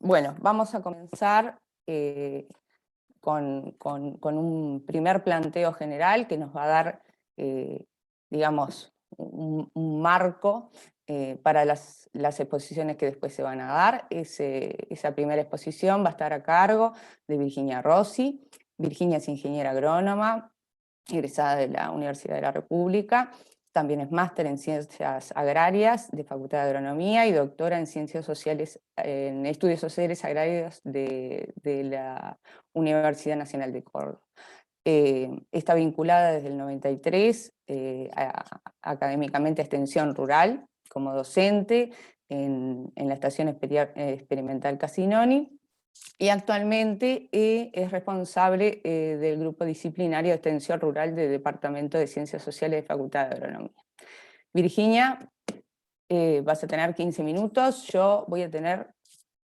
Bueno, vamos a comenzar con un primer planteo general que nos va a dar, digamos, un marco para las exposiciones que después se van a dar. Esa primera exposición va a estar a cargo de Virginia Rossi. Virginia es ingeniera agrónoma, egresada de la Universidad de la República. También es máster en Ciencias Agrarias de Facultad de Agronomía y doctora en Ciencias Sociales, en Estudios Sociales Agrarios de la Universidad Nacional de Córdoba. Está vinculada desde el 93 académicamente a Extensión Rural, como docente en la Estación Experimental Casinoni, y actualmente es responsable del grupo disciplinario de extensión rural del Departamento de Ciencias Sociales de Facultad de Agronomía. Virginia, vas a tener 15 minutos, yo voy a tener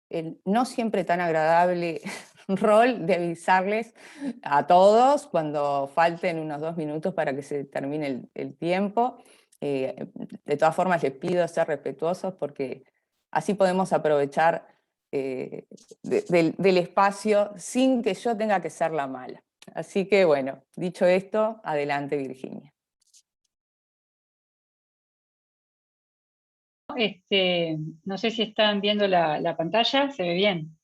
el no siempre tan agradable rol de avisarles a todos cuando falten unos 2 minutos para que se termine el tiempo. De todas formas les pido ser respetuosos porque así podemos aprovechar del espacio sin que yo tenga que ser la mala. Así que bueno, dicho esto, adelante Virginia. No sé si están viendo la pantalla, ¿se ve bien?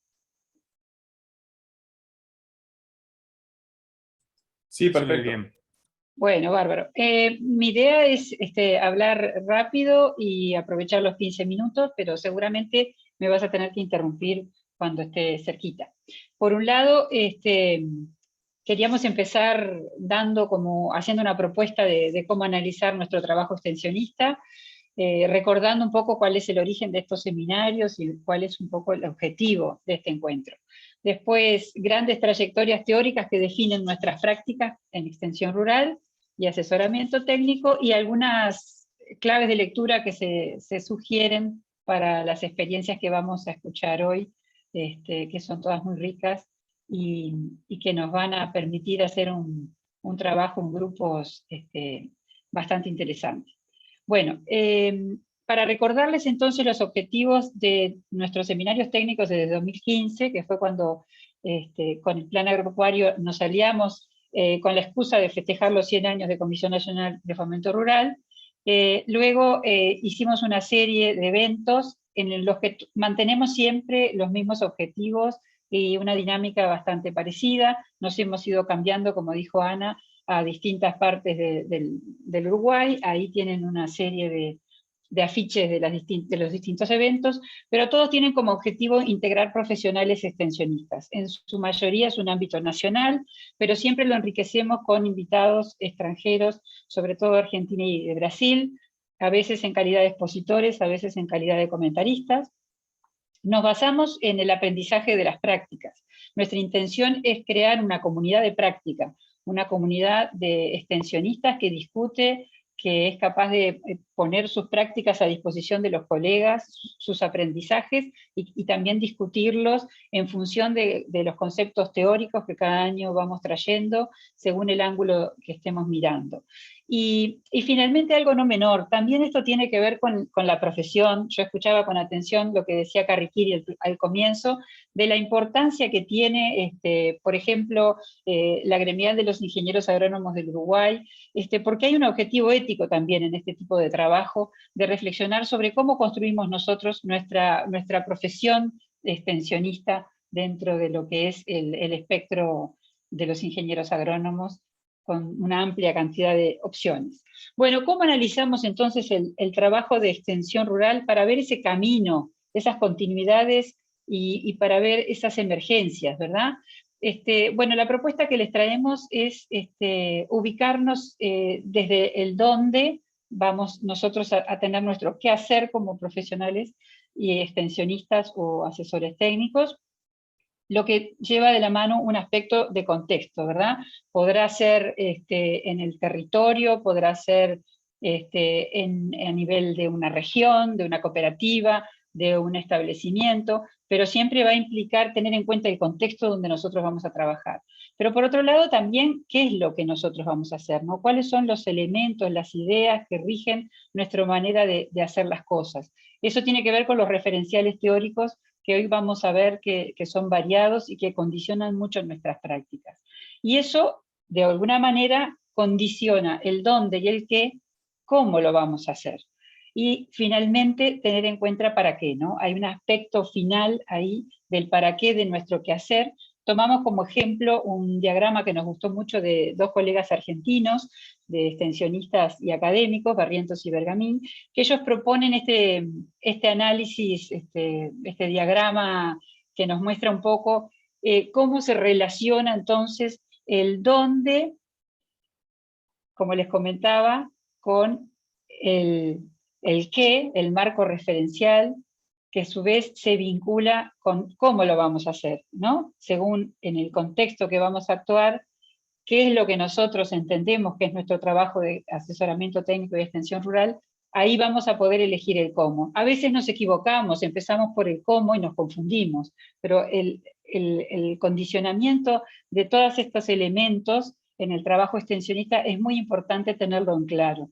Sí, perfecto. Bien. Bueno, bárbaro. Mi idea es hablar rápido y aprovechar los 15 minutos, pero seguramente me vas a tener que interrumpir cuando esté cerquita. Por un lado, queríamos empezar haciendo una propuesta de cómo analizar nuestro trabajo extensionista, recordando un poco cuál es el origen de estos seminarios y cuál es un poco el objetivo de este encuentro. Después, grandes trayectorias teóricas que definen nuestras prácticas en extensión rural y asesoramiento técnico, y algunas claves de lectura que se sugieren para las experiencias que vamos a escuchar hoy, que son todas muy ricas y que nos van a permitir hacer un trabajo en grupos bastante interesante. Bueno, para recordarles entonces los objetivos de nuestros seminarios técnicos desde 2015, que fue cuando con el Plan Agropecuario nos aliamos con la excusa de festejar los 100 años de Comisión Nacional de Fomento Rural. Luego hicimos una serie de eventos en los que mantenemos siempre los mismos objetivos y una dinámica bastante parecida. Nos hemos ido cambiando, como dijo Ana, a distintas partes del Uruguay. Ahí tienen una serie de afiches de los distintos eventos, pero todos tienen como objetivo integrar profesionales extensionistas. En su mayoría es un ámbito nacional, pero siempre lo enriquecemos con invitados extranjeros, sobre todo de Argentina y de Brasil, a veces en calidad de expositores, a veces en calidad de comentaristas. Nos basamos en el aprendizaje de las prácticas. Nuestra intención es crear una comunidad de práctica, una comunidad de extensionistas que discute, que es capaz de poner sus prácticas a disposición de los colegas, sus aprendizajes, y también discutirlos en función de los conceptos teóricos que cada año vamos trayendo, según el ángulo que estemos mirando. Y finalmente, algo no menor, también esto tiene que ver con la profesión. Yo escuchaba con atención lo que decía Carriquiri al comienzo, de la importancia que tiene, por ejemplo, la gremial de los ingenieros agrónomos del Uruguay, porque hay un objetivo ético también en este tipo de trabajo, de reflexionar sobre cómo construimos nosotros nuestra profesión extensionista dentro de lo que es el espectro de los ingenieros agrónomos, con una amplia cantidad de opciones. Bueno, ¿cómo analizamos entonces el trabajo de extensión rural para ver ese camino, esas continuidades y para ver esas emergencias, ¿verdad? Bueno, la propuesta que les traemos es ubicarnos desde el dónde vamos nosotros a tener nuestro qué hacer como profesionales y extensionistas o asesores técnicos, lo que lleva de la mano un aspecto de contexto, ¿verdad? Podrá ser en el territorio, podrá ser a nivel de una región, de una cooperativa, de un establecimiento, pero siempre va a implicar tener en cuenta el contexto donde nosotros vamos a trabajar. Pero por otro lado también, ¿qué es lo que nosotros vamos a hacer? ¿No? ¿Cuáles son los elementos, las ideas que rigen nuestra manera de hacer las cosas? Eso tiene que ver con los referenciales teóricos que hoy vamos a ver que son variados y que condicionan mucho nuestras prácticas. Y eso, de alguna manera, condiciona el dónde y el qué, cómo lo vamos a hacer. Y finalmente, tener en cuenta para qué, ¿no? Hay un aspecto final ahí del para qué de nuestro quehacer. Tomamos como ejemplo un diagrama que nos gustó mucho de dos colegas argentinos, de extensionistas y académicos, Barrientos y Bergamín, que ellos proponen este análisis, este diagrama que nos muestra un poco cómo se relaciona entonces el dónde, como les comentaba, con el qué, el marco referencial, que a su vez se vincula con cómo lo vamos a hacer, ¿no? Según en el contexto que vamos a actuar, qué es lo que nosotros entendemos que es nuestro trabajo de asesoramiento técnico y extensión rural, ahí vamos a poder elegir el cómo. A veces nos equivocamos, empezamos por el cómo y nos confundimos, pero el condicionamiento de todos estos elementos en el trabajo extensionista es muy importante tenerlo en claro,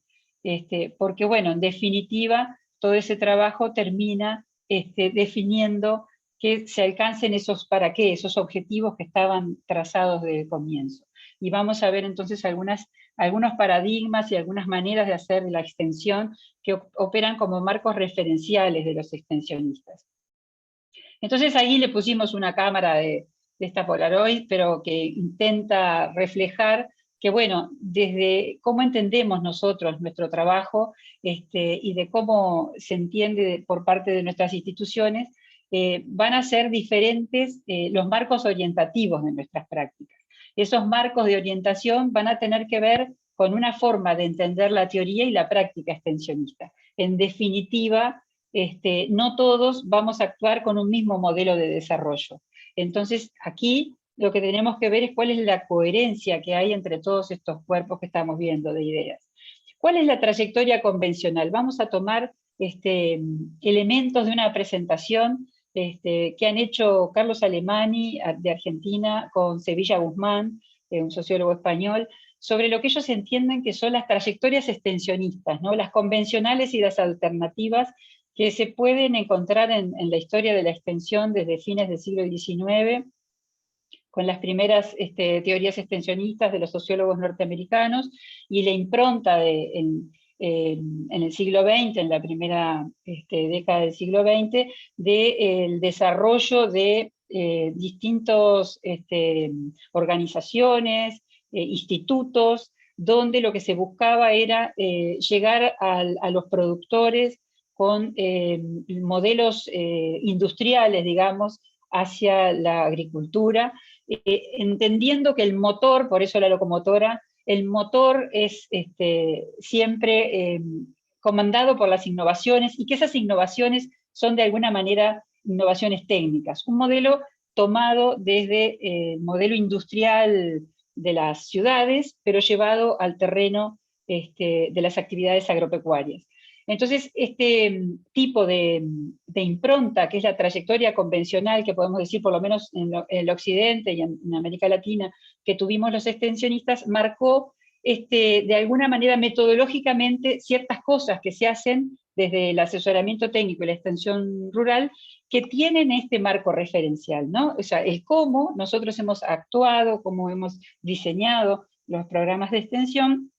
porque bueno, en definitiva, todo ese trabajo termina definiendo que se alcancen esos para qué, esos objetivos que estaban trazados desde el comienzo. Y vamos a ver entonces algunos paradigmas y algunas maneras de hacer la extensión que operan como marcos referenciales de los extensionistas. Entonces ahí le pusimos una cámara de esta Polaroid, pero que intenta reflejar que, bueno, desde cómo entendemos nosotros nuestro trabajo y de cómo se entiende por parte de nuestras instituciones, van a ser diferentes los marcos orientativos de nuestras prácticas. Esos marcos de orientación van a tener que ver con una forma de entender la teoría y la práctica extensionista. En definitiva, no todos vamos a actuar con un mismo modelo de desarrollo. Entonces, aquí lo que tenemos que ver es cuál es la coherencia que hay entre todos estos cuerpos que estamos viendo de ideas. ¿Cuál es la trayectoria convencional? Vamos a tomar elementos de una presentación que han hecho Carlos Alemany, de Argentina, con Sevilla Guzmán, un sociólogo español, sobre lo que ellos entienden que son las trayectorias extensionistas, ¿no? Las convencionales y las alternativas que se pueden encontrar en la historia de la extensión desde fines del siglo XIX, con las primeras teorías extensionistas de los sociólogos norteamericanos, y la impronta en el siglo XX, en la primera década del siglo XX, del desarrollo de distintas organizaciones, institutos, donde lo que se buscaba era llegar a los productores con modelos industriales, digamos, hacia la agricultura, entendiendo que el motor, por eso la locomotora, el motor es siempre comandado por las innovaciones, y que esas innovaciones son de alguna manera innovaciones técnicas. Un modelo tomado desde el modelo industrial de las ciudades, pero llevado al terreno de las actividades agropecuarias. Entonces, este tipo de impronta, que es la trayectoria convencional, que podemos decir por lo menos en el occidente y en América Latina, que tuvimos los extensionistas, marcó de alguna manera metodológicamente ciertas cosas que se hacen desde el asesoramiento técnico y la extensión rural, que tienen este marco referencial, ¿no? O sea, el cómo nosotros hemos actuado, cómo hemos diseñado los programas de extensión,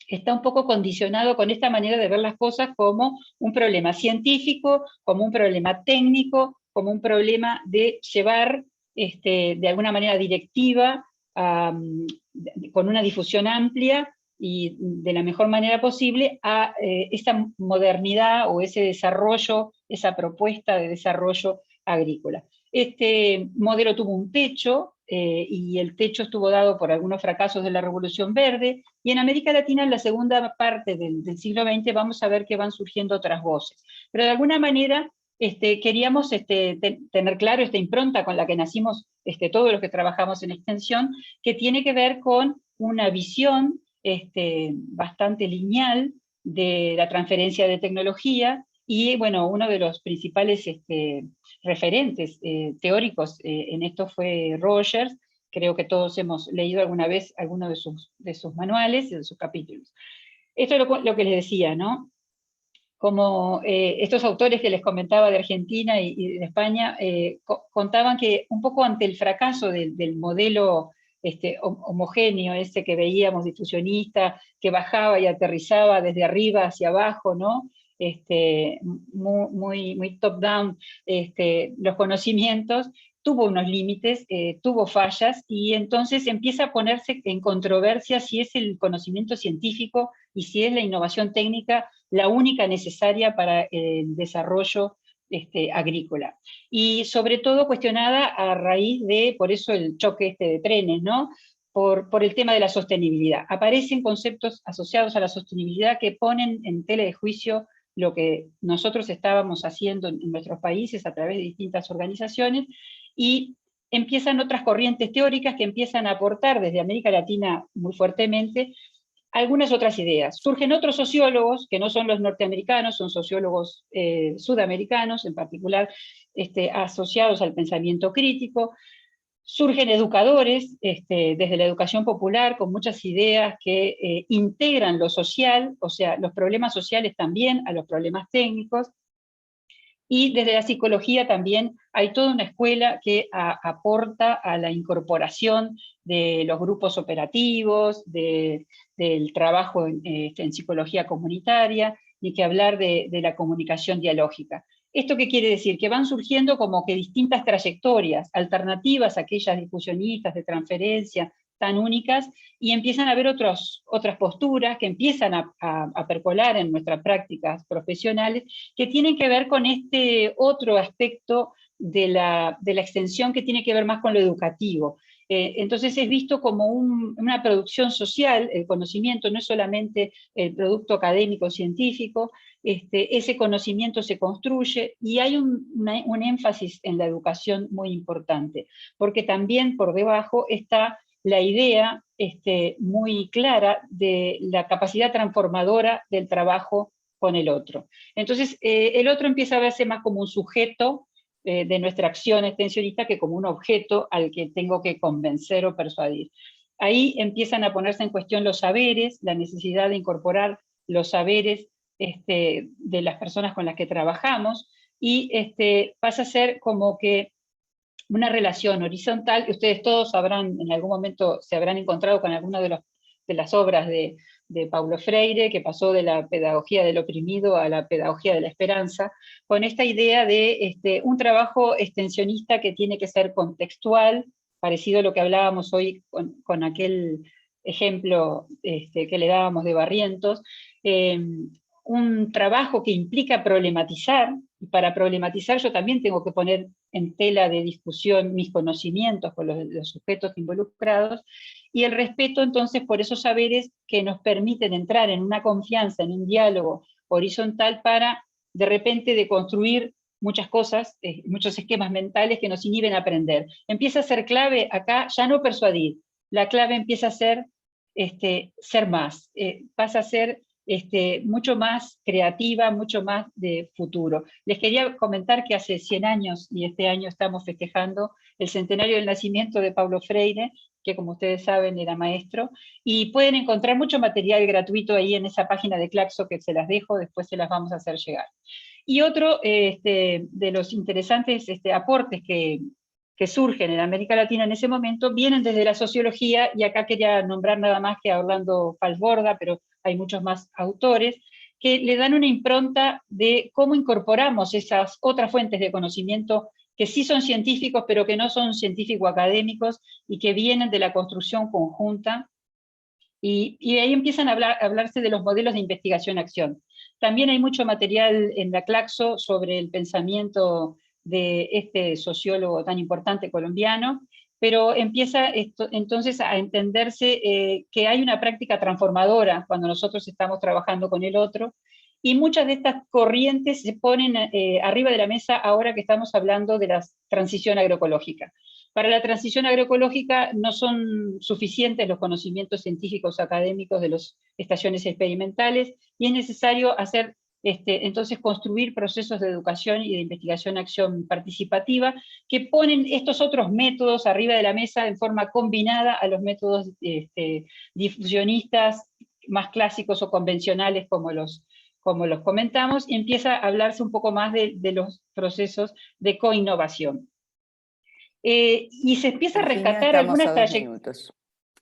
está un poco condicionado con esta manera de ver las cosas como un problema científico, como un problema técnico, como un problema de llevar de alguna manera directiva, con una difusión amplia y de la mejor manera posible, a esa modernidad o ese desarrollo, esa propuesta de desarrollo agrícola. Este modelo tuvo un techo, y el techo estuvo dado por algunos fracasos de la Revolución Verde, y en América Latina, en la segunda parte del siglo XX, vamos a ver que van surgiendo otras voces. Pero de alguna manera queríamos tener claro esta impronta con la que nacimos todos los que trabajamos en extensión, que tiene que ver con una visión bastante lineal de la transferencia de tecnología, y bueno, uno de los principales referentes teóricos en esto fue Rogers. Creo que todos hemos leído alguna vez alguno de sus manuales y de sus capítulos. Esto es lo que les decía, ¿no? como estos autores que les comentaba de Argentina y de España, contaban que un poco ante el fracaso del modelo homogéneo, ese que veíamos, difusionista, que bajaba y aterrizaba desde arriba hacia abajo, ¿no? Muy top-down, los conocimientos, tuvo unos límites, tuvo fallas, y entonces empieza a ponerse en controversia si es el conocimiento científico y si es la innovación técnica la única necesaria para el desarrollo agrícola. Y sobre todo cuestionada a raíz de, por eso el choque de trenes, ¿no? Por el tema de la sostenibilidad. Aparecen conceptos asociados a la sostenibilidad que ponen en tela de juicio lo que nosotros estábamos haciendo en nuestros países a través de distintas organizaciones, y empiezan otras corrientes teóricas que empiezan a aportar desde América Latina muy fuertemente algunas otras ideas. Surgen otros sociólogos, que no son los norteamericanos, son sociólogos sudamericanos, en particular asociados al pensamiento crítico. Surgen educadores desde la educación popular con muchas ideas que integran lo social, o sea, los problemas sociales también a los problemas técnicos. Y desde la psicología también hay toda una escuela que aporta a la incorporación de los grupos operativos, del trabajo en psicología comunitaria, y que hablar de la comunicación dialógica. ¿Esto qué quiere decir? Que van surgiendo como que distintas trayectorias, alternativas a aquellas difusionistas de transferencia tan únicas, y empiezan a haber otras posturas que empiezan a percolar en nuestras prácticas profesionales, que tienen que ver con este otro aspecto de la extensión, que tiene que ver más con lo educativo. Entonces es visto como una producción social. El conocimiento no es solamente el producto académico científico, ese conocimiento se construye, y hay un énfasis en la educación muy importante, porque también por debajo está la idea muy clara de la capacidad transformadora del trabajo con el otro. Entonces, el otro empieza a verse más como un sujeto de nuestra acción extensionista que como un objeto al que tengo que convencer o persuadir. Ahí empiezan a ponerse en cuestión los saberes, la necesidad de incorporar los saberes de las personas con las que trabajamos, y pasa a ser como que una relación horizontal, que ustedes todos sabrán, en algún momento se habrán encontrado con alguna de las obras de Paulo Freire, que pasó de la pedagogía del oprimido a la pedagogía de la esperanza, con esta idea de un trabajo extensionista que tiene que ser contextual, parecido a lo que hablábamos hoy con aquel ejemplo que le dábamos de Barrientos, un trabajo que implica problematizar, y para problematizar yo también tengo que poner en tela de discusión mis conocimientos con los sujetos involucrados, y el respeto entonces por esos saberes que nos permiten entrar en una confianza, en un diálogo horizontal, para de repente deconstruir muchas cosas, muchos esquemas mentales que nos inhiben a aprender. Empieza a ser clave acá ya no persuadir, la clave empieza a ser ser más, pasa a ser mucho más creativa, mucho más de futuro. Les quería comentar que hace 100 años, y este año estamos festejando el centenario del nacimiento de Paulo Freire, que como ustedes saben era maestro, y pueden encontrar mucho material gratuito ahí en esa página de Claxo, que se las dejo, después se las vamos a hacer llegar. Y otro de los interesantes aportes que surgen en América Latina en ese momento, vienen desde la sociología, y acá quería nombrar nada más que a Orlando Falsborda, pero hay muchos más autores, que le dan una impronta de cómo incorporamos esas otras fuentes de conocimiento que sí son científicos, pero que no son científico-académicos, y que vienen de la construcción conjunta, y ahí empiezan a hablarse de los modelos de investigación-acción. También hay mucho material en la Claxo sobre el pensamiento de este sociólogo tan importante colombiano, pero empieza entonces a entenderse que hay una práctica transformadora cuando nosotros estamos trabajando con el otro, y muchas de estas corrientes se ponen arriba de la mesa ahora que estamos hablando de la transición agroecológica. Para la transición agroecológica no son suficientes los conocimientos científicos académicos de las estaciones experimentales, y es necesario hacer entonces construir procesos de educación y de investigación-acción participativa que ponen estos otros métodos arriba de la mesa en forma combinada a los métodos difusionistas más clásicos o convencionales como los como los comentamos, y empieza a hablarse un poco más de los procesos de coinnovación. Y se empieza a Virginia, rescatar estamos algunas a 2 minutos.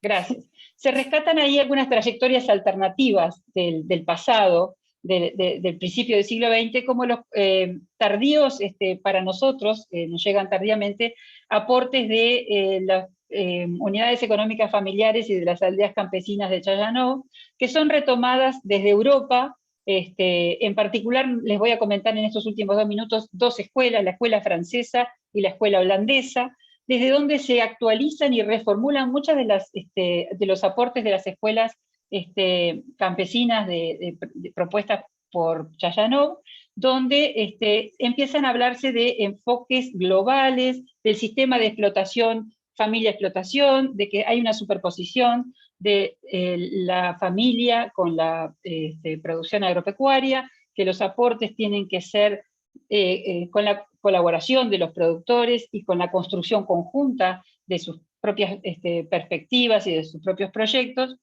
Gracias. Se rescatan ahí algunas trayectorias alternativas del pasado, del principio del siglo XX, como los tardíos, para nosotros, nos llegan tardíamente, aportes de las unidades económicas familiares y de las aldeas campesinas de Chayanov, que son retomadas desde Europa. En particular, les voy a comentar en estos últimos 2 minutos 2 escuelas, la escuela francesa y la escuela holandesa, desde donde se actualizan y reformulan muchas de los aportes de las escuelas campesinas propuestas por Chayanov, donde empiezan a hablarse de enfoques globales, del sistema de explotación, familia-explotación, de que hay una superposición de la familia con la producción agropecuaria, que los aportes tienen que ser con la colaboración de los productores y con la construcción conjunta de sus propias perspectivas y de sus propios proyectos.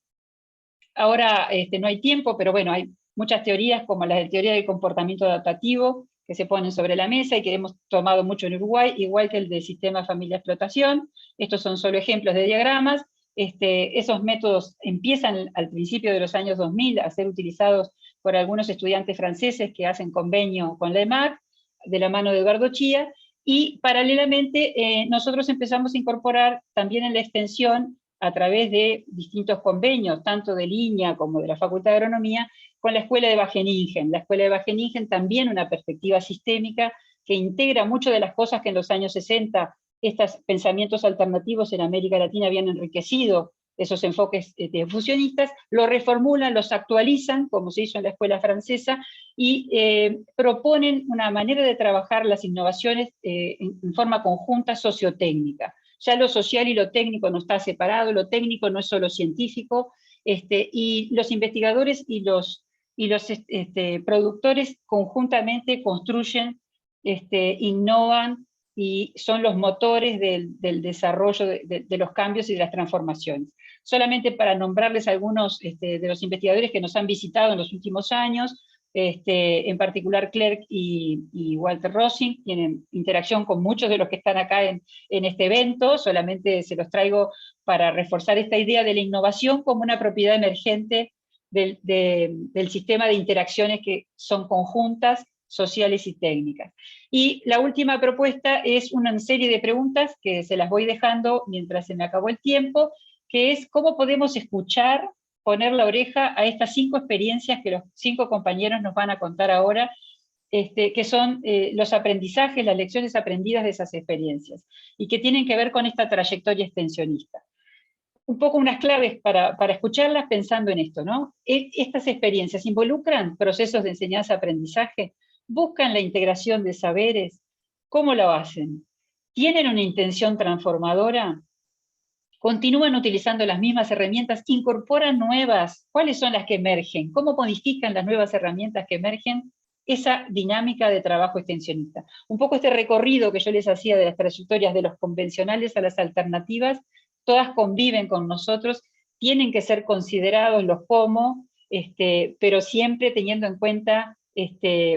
Ahora no hay tiempo, pero bueno, hay muchas teorías como la teoría del comportamiento adaptativo que se ponen sobre la mesa y que hemos tomado mucho en Uruguay, igual que el del sistema familia-explotación. Estos son solo ejemplos de diagramas. Esos métodos empiezan al principio de los años 2000 a ser utilizados por algunos estudiantes franceses que hacen convenio con la EMAC, de la mano de Eduardo Chía, y paralelamente nosotros empezamos a incorporar también en la extensión, a través de distintos convenios, tanto de línea como de la Facultad de Agronomía, con la Escuela de Wageningen. La Escuela de Wageningen también una perspectiva sistémica que integra mucho de las cosas que en los años 60 estos pensamientos alternativos en América Latina habían enriquecido esos enfoques fusionistas, los reformulan, los actualizan, como se hizo en la escuela francesa, y proponen una manera de trabajar las innovaciones en forma conjunta sociotécnica. Ya lo social y lo técnico no está separado, lo técnico no es solo científico, y los investigadores y los productores conjuntamente construyen, innovan, y son los motores del desarrollo de los cambios y de las transformaciones. Solamente para nombrarles algunos de los investigadores que nos han visitado en los últimos años, en particular Clerc y Walter Rosing, tienen interacción con muchos de los que están acá en este evento, solamente se los traigo para reforzar esta idea de la innovación como una propiedad emergente del sistema de interacciones que son conjuntas, sociales y técnicas. Y la última propuesta es una serie de preguntas que se las voy dejando mientras se me acabó el tiempo, que es cómo podemos escuchar, poner la oreja a estas 5 experiencias que los 5 compañeros nos van a contar ahora, que son los aprendizajes, las lecciones aprendidas de esas experiencias, y que tienen que ver con esta trayectoria extensionista. Un poco unas claves para escucharlas pensando en esto, ¿no? Estas experiencias involucran procesos de enseñanza-aprendizaje, buscan la integración de saberes, ¿cómo lo hacen? ¿Tienen una intención transformadora? ¿Continúan utilizando las mismas herramientas? ¿Incorporan nuevas? ¿Cuáles son las que emergen? ¿Cómo modifican las nuevas herramientas que emergen esa dinámica de trabajo extensionista? Un poco este recorrido que yo les hacía de las trayectorias de los convencionales a las alternativas, todas conviven con nosotros, tienen que ser considerados los cómo, pero siempre teniendo en cuenta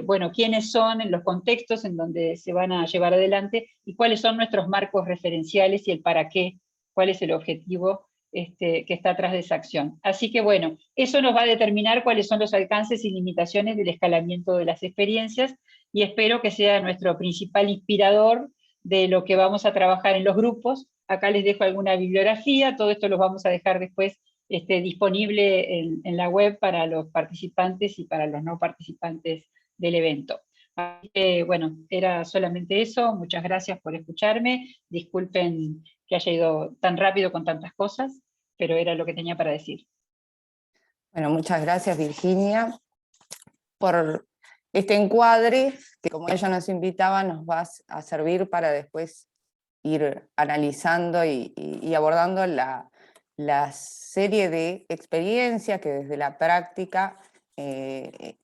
bueno, quiénes son en los contextos en donde se van a llevar adelante y cuáles son nuestros marcos referenciales y el para qué, cuál es el objetivo que está atrás de esa acción. Así que bueno, eso nos va a determinar cuáles son los alcances y limitaciones del escalamiento de las experiencias, y espero que sea nuestro principal inspirador de lo que vamos a trabajar en los grupos. Acá les dejo alguna bibliografía, todo esto lo vamos a dejar después disponible en la web para los participantes y para los no participantes del evento. Así que, bueno, era solamente eso. Muchas gracias por escucharme. Disculpen que haya ido tan rápido con tantas cosas, pero era lo que tenía para decir. Bueno, muchas gracias, Virginia, por este encuadre, que como ella nos invitaba, nos va a servir para después ir analizando y abordando la serie de experiencias que desde la práctica,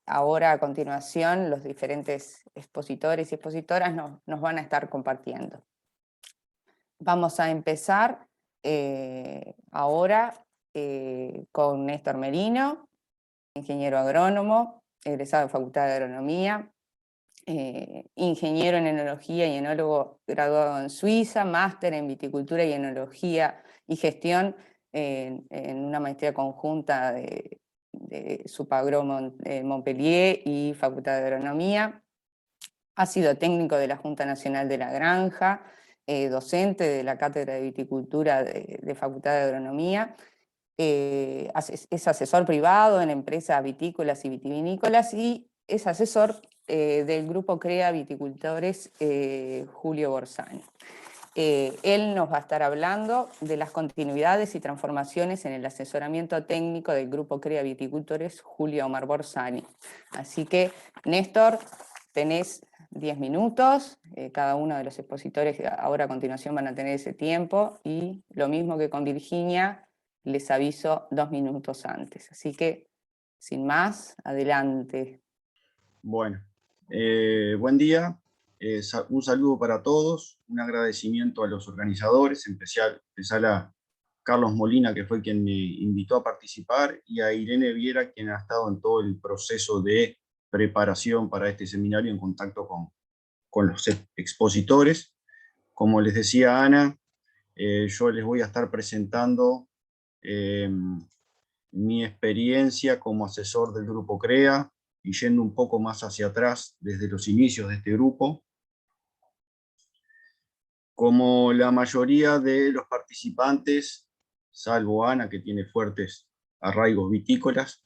ahora a continuación, los diferentes expositores y expositoras nos van a estar compartiendo. Vamos a empezar ahora con Néstor Merino, ingeniero agrónomo, egresado de Facultad de Agronomía, ingeniero en enología y enólogo graduado en Suiza, máster en viticultura y enología y gestión en una maestría conjunta de Supagro Montpellier y Facultad de Agronomía. Ha sido técnico de la Junta Nacional de la Granja, docente de la Cátedra de Viticultura de Facultad de Agronomía, es asesor privado en empresas vitícolas y vitivinícolas y es asesor del grupo CREA Viticultores Julio Borsani. Él nos va a estar hablando de las continuidades y transformaciones en el asesoramiento técnico del grupo CREA Viticultores Julio Omar Borsani. Así que, Néstor, tenés 10 minutos, cada uno de los expositores ahora a continuación van a tener ese tiempo, y lo mismo que con Virginia, les aviso 2 minutos antes. Así que, sin más, adelante. Bueno, buen día, un saludo para todos, un agradecimiento a los organizadores, en especial a Carlos Molina, que fue quien me invitó a participar, y a Irene Viera, quien ha estado en todo el proceso de preparación para este seminario en contacto con los expositores. Como les decía Ana, yo les voy a estar presentando mi experiencia como asesor del Grupo CREA, y yendo un poco más hacia atrás, desde los inicios de este grupo. Como la mayoría de los participantes, salvo Ana, que tiene fuertes arraigos vitícolas,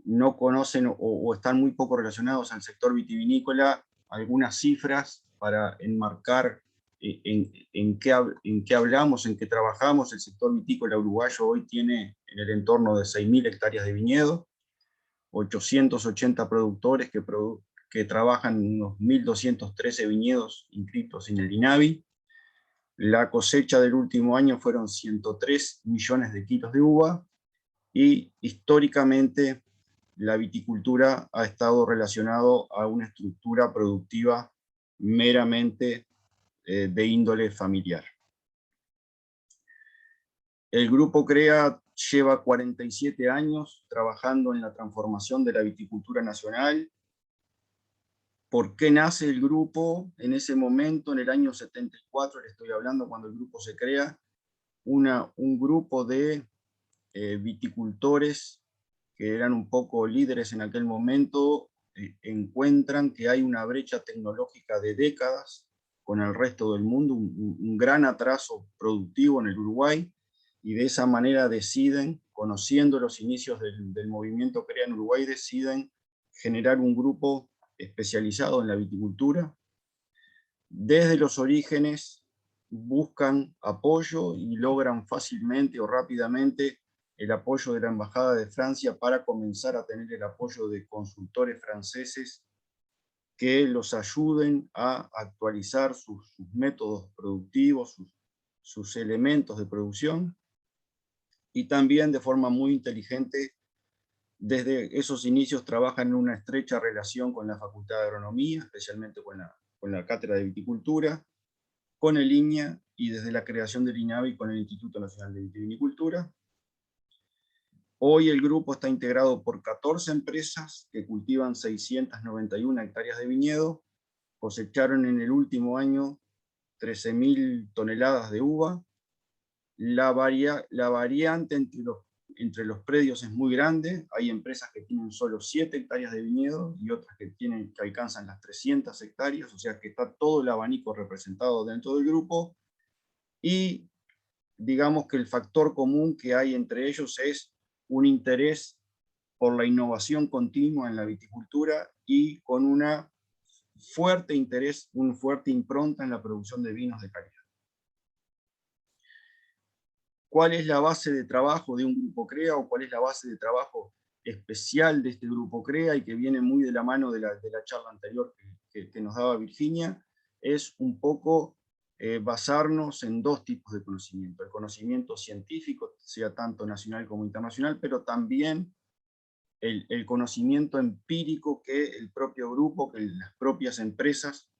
no conocen o están muy poco relacionados al sector vitivinícola, algunas cifras para enmarcar en qué hablamos, en qué trabajamos. El sector vitícola uruguayo hoy tiene en el entorno de 6.000 hectáreas de viñedo, 880 productores que trabajan en unos 1.213 viñedos inscritos en el INAVI. La cosecha del último año fueron 103 millones de kilos de uva, y históricamente la viticultura ha estado relacionado a una estructura productiva meramente de índole familiar. El Grupo CREA lleva 47 años trabajando en la transformación de la viticultura nacional. ¿Por qué nace el grupo? En ese momento, en el año 74, le estoy hablando cuando el grupo se crea, un grupo de viticultores que eran un poco líderes en aquel momento, encuentran que hay una brecha tecnológica de décadas con el resto del mundo, un gran atraso productivo en el Uruguay, y de esa manera deciden, conociendo los inicios del movimiento CREA en Uruguay, deciden generar un grupo especializado en la viticultura. Desde los orígenes buscan apoyo y logran fácilmente o rápidamente el apoyo de la Embajada de Francia para comenzar a tener el apoyo de consultores franceses que los ayuden a actualizar sus métodos productivos, sus elementos de producción, y también de forma muy inteligente, desde esos inicios trabajan en una estrecha relación con la Facultad de Agronomía, especialmente con la Cátedra de Viticultura, con el INIA, y desde la creación del INAVI con el Instituto Nacional de Vitivinicultura. Hoy el grupo está integrado por 14 empresas que cultivan 691 hectáreas de viñedo, cosecharon en el último año 13.000 toneladas de uva. La variante entre los predios es muy grande, hay empresas que tienen solo 7 hectáreas de viñedo y otras que alcanzan las 300 hectáreas, o sea que está todo el abanico representado dentro del grupo, y digamos que el factor común que hay entre ellos es un interés por la innovación continua en la viticultura, y con una fuerte impronta en la producción de vinos de calidad. ¿Cuál es la base de trabajo de un grupo CREA, o cuál es la base de trabajo especial de este grupo CREA, y que viene muy de la mano de la charla anterior que nos daba Virginia? Es un poco basarnos en dos tipos de conocimiento: el conocimiento científico, sea tanto nacional como internacional, pero también el conocimiento empírico que el propio grupo, que las propias empresas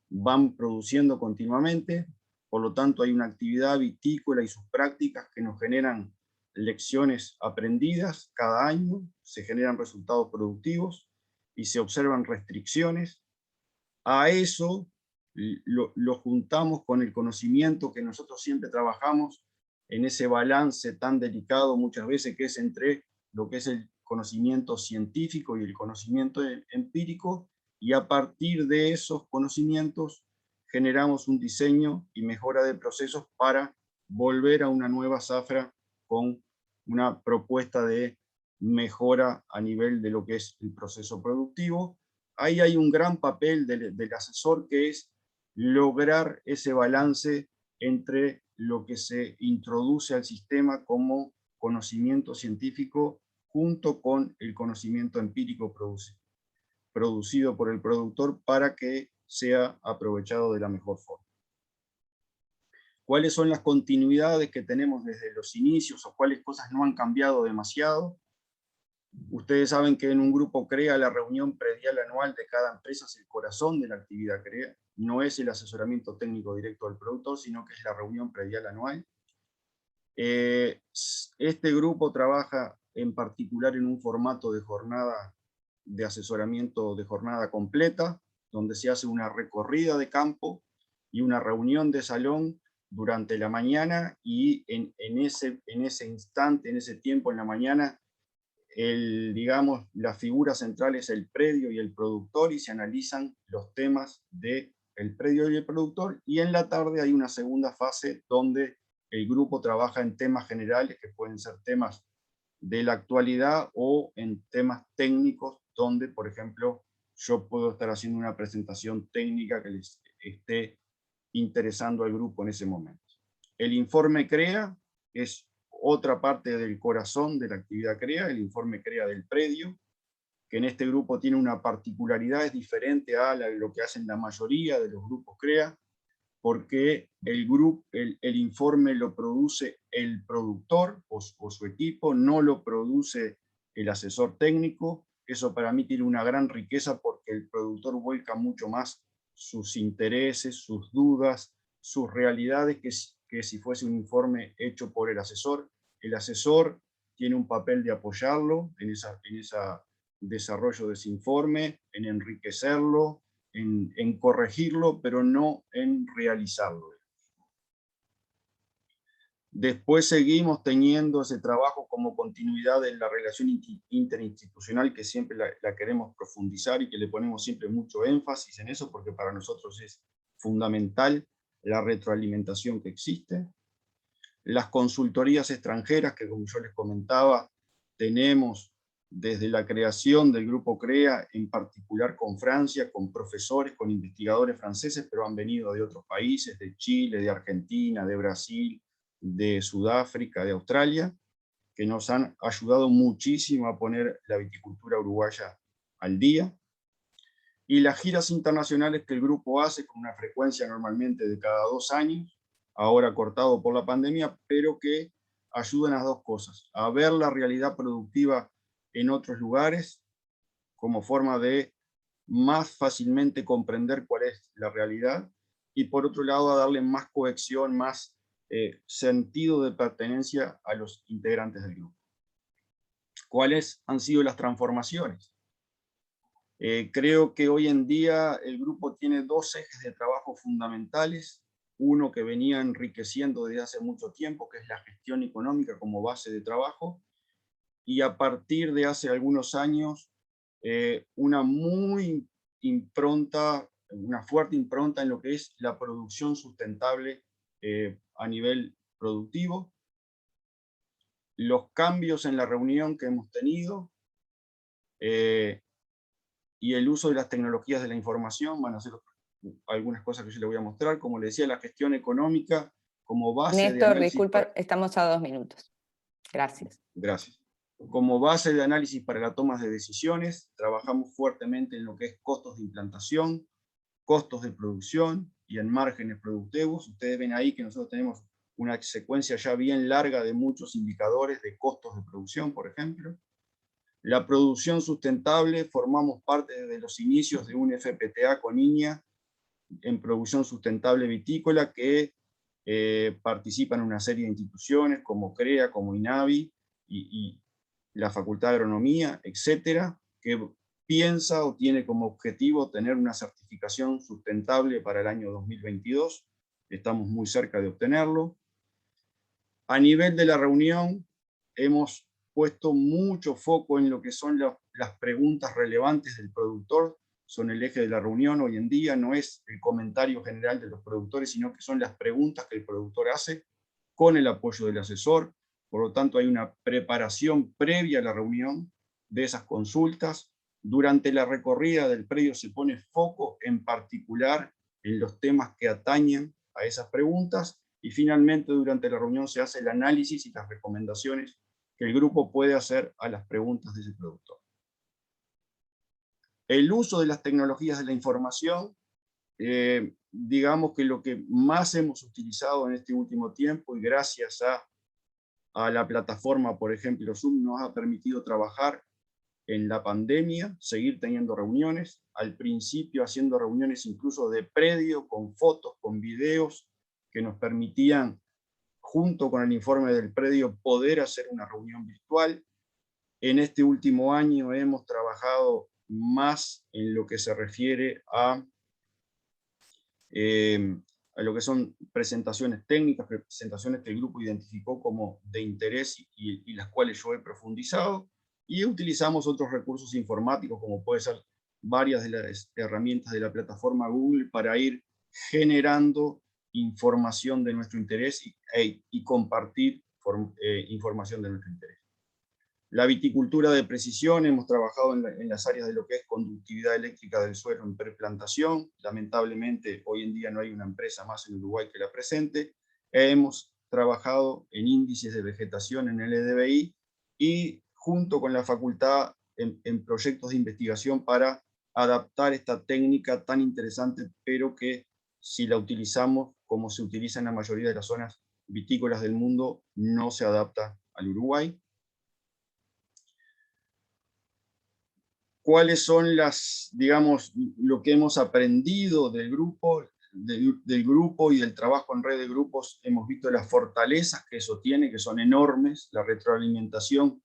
van produciendo continuamente. Por lo tanto, hay una actividad vitícola y sus prácticas que nos generan lecciones aprendidas cada año, se generan resultados productivos y se observan restricciones. A eso lo juntamos con el conocimiento que nosotros siempre trabajamos en ese balance tan delicado muchas veces que es entre lo que es el conocimiento científico y el conocimiento empírico, y a partir de esos conocimientos generamos un diseño y mejora de procesos para volver a una nueva zafra con una propuesta de mejora a nivel de lo que es el proceso productivo. Ahí hay un gran papel del asesor, que es lograr ese balance entre lo que se introduce al sistema como conocimiento científico junto con el conocimiento empírico producido por el productor para que sea aprovechado de la mejor forma. ¿Cuáles son las continuidades que tenemos desde los inicios o cuáles cosas no han cambiado demasiado? Ustedes saben que en un grupo CREA la reunión predial anual de cada empresa es el corazón de la actividad CREA. No es el asesoramiento técnico directo del productor, sino que es la reunión predial anual. Este grupo trabaja en particular en un formato de jornada de asesoramiento de jornada completa, donde se hace una recorrida de campo y una reunión de salón durante la mañana, y en ese instante, en ese tiempo en la mañana, digamos, la figura central es el predio y el productor, y se analizan los temas del predio y el productor, y en la tarde hay una segunda fase donde el grupo trabaja en temas generales, que pueden ser temas de la actualidad o en temas técnicos, donde, por ejemplo, yo puedo estar haciendo una presentación técnica que les esté interesando al grupo en ese momento. El informe CREA es otra parte del corazón de la actividad CREA, el informe CREA del predio, que en este grupo tiene una particularidad, es diferente a lo que hacen la mayoría de los grupos CREA, porque el informe lo produce el productor o su equipo, no lo produce el asesor técnico. Eso para mí tiene una gran riqueza, porque el productor vuelca mucho más sus intereses, sus dudas, sus realidades, que si fuese un informe hecho por el asesor. El asesor tiene un papel de apoyarlo en ese desarrollo de ese informe, en enriquecerlo, en corregirlo, pero no en realizarlo. Después seguimos teniendo ese trabajo como continuidad en la relación interinstitucional, que siempre la queremos profundizar y que le ponemos siempre mucho énfasis en eso, porque para nosotros es fundamental la retroalimentación que existe. Las consultorías extranjeras, que como yo les comentaba, tenemos desde la creación del grupo CREA, en particular con Francia, con profesores, con investigadores franceses, pero han venido de otros países, de Chile, de Argentina, de Brasil, de Sudáfrica, de Australia, que nos han ayudado muchísimo a poner la viticultura uruguaya al día. Y las giras internacionales que el grupo hace con una frecuencia normalmente de cada 2 años, ahora cortado por la pandemia, pero que ayudan a dos cosas: a ver la realidad productiva en otros lugares, como forma de más fácilmente comprender cuál es la realidad, y por otro lado a darle más cohesión, más sentido de pertenencia a los integrantes del grupo. ¿Cuáles han sido las transformaciones? Creo que hoy en día el grupo tiene 2 ejes de trabajo fundamentales. Uno que venía enriqueciendo desde hace mucho tiempo, que es la gestión económica como base de trabajo, y a partir de hace algunos años una fuerte impronta en lo que es la producción sustentable a nivel productivo. Los cambios en la reunión que hemos tenido y el uso de las tecnologías de la información van a ser algunas cosas que yo les voy a mostrar. Como les decía, la gestión económica como base de Néstor, análisis. disculpa, estamos a 2 minutos. Gracias. Gracias. Como base de análisis para la toma de decisiones, trabajamos fuertemente en lo que es costos de implantación, costos de producción y en márgenes productivos. Ustedes ven ahí que nosotros tenemos una secuencia ya bien larga de muchos indicadores de costos de producción, por ejemplo. La producción sustentable, formamos parte desde los inicios de un FPTA con INIA en producción sustentable vitícola, que participan una serie de instituciones como CREA, como INAVI y la Facultad de Agronomía, etcétera, que piensa o tiene como objetivo tener una certificación sustentable para el año 2022. Estamos muy cerca de obtenerlo. A nivel de la reunión, hemos puesto mucho foco en lo que son las preguntas relevantes del productor, son el eje de la reunión hoy en día, no es el comentario general de los productores, sino que son las preguntas que el productor hace con el apoyo del asesor. Por lo tanto, hay una preparación previa a la reunión de esas consultas. Durante la recorrida del predio se pone foco en particular en los temas que atañen a esas preguntas, y finalmente durante la reunión se hace el análisis y las recomendaciones que el grupo puede hacer a las preguntas de ese productor. El uso de las tecnologías de la información, digamos que lo que más hemos utilizado en este último tiempo, y gracias a la plataforma, por ejemplo, Zoom, nos ha permitido trabajar en la pandemia, seguir teniendo reuniones, al principio haciendo reuniones incluso de predio, con fotos, con videos, que nos permitían, junto con el informe del predio, poder hacer una reunión virtual. En este último año hemos trabajado más en lo que se refiere a lo que son presentaciones técnicas, presentaciones que el grupo identificó como de interés y las cuales yo he profundizado, y utilizamos otros recursos informáticos, como puede ser varias de las herramientas de la plataforma Google, para ir generando información de nuestro interés y compartir información de nuestro interés. La viticultura de precisión, hemos trabajado en las áreas de lo que es conductividad eléctrica del suelo en preplantación. Lamentablemente, hoy en día no hay una empresa más en Uruguay que la presente. Hemos trabajado en índices de vegetación en el EDBI y junto con la facultad en proyectos de investigación para adaptar esta técnica tan interesante, pero que si la utilizamos como se utiliza en la mayoría de las zonas vitícolas del mundo, no se adapta al Uruguay. ¿Cuáles son digamos, lo que hemos aprendido del grupo y del trabajo en red de grupos? Hemos visto las fortalezas que eso tiene, que son enormes. La retroalimentación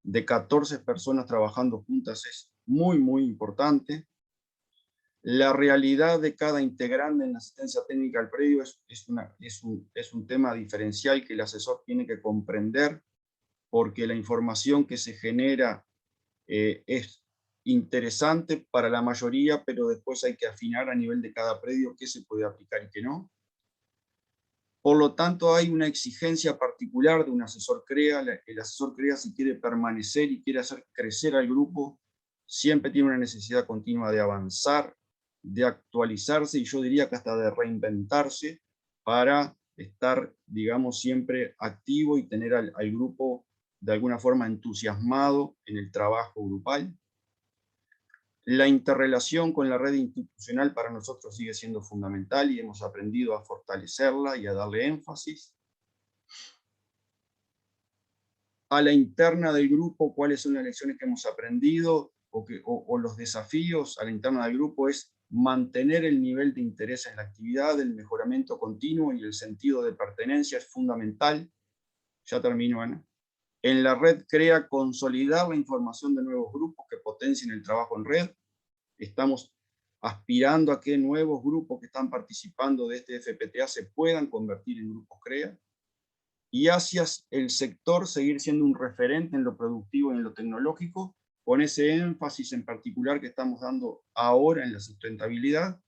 de 14 personas trabajando juntas es muy, muy importante. La realidad de cada integrante en la asistencia técnica al predio es un tema diferencial que el asesor tiene que comprender, porque la información que se genera es interesante para la mayoría, pero después hay que afinar a nivel de cada predio qué se puede aplicar y qué no. Por lo tanto, hay una exigencia particular de un asesor CREA. El asesor CREA, si quiere permanecer y quiere hacer crecer al grupo, siempre tiene una necesidad continua de avanzar, de actualizarse, y yo diría que hasta de reinventarse, para estar, digamos, siempre activo y tener al grupo de alguna forma entusiasmado en el trabajo grupal. La interrelación con la red institucional para nosotros sigue siendo fundamental y hemos aprendido a fortalecerla y a darle énfasis. A la interna del grupo, ¿cuáles son las lecciones que hemos aprendido o los desafíos a la interna del grupo? Es mantener el nivel de interés en la actividad, el mejoramiento continuo y el sentido de pertenencia es fundamental. Ya termino, Ana. En la red CREA, consolidar la información de nuevos grupos que potencien el trabajo en red. Estamos aspirando a que nuevos grupos que están participando de este FPTA se puedan convertir en grupos CREA. Y hacia el sector seguir siendo un referente en lo productivo y en lo tecnológico, con ese énfasis en particular que estamos dando ahora en la sustentabilidad,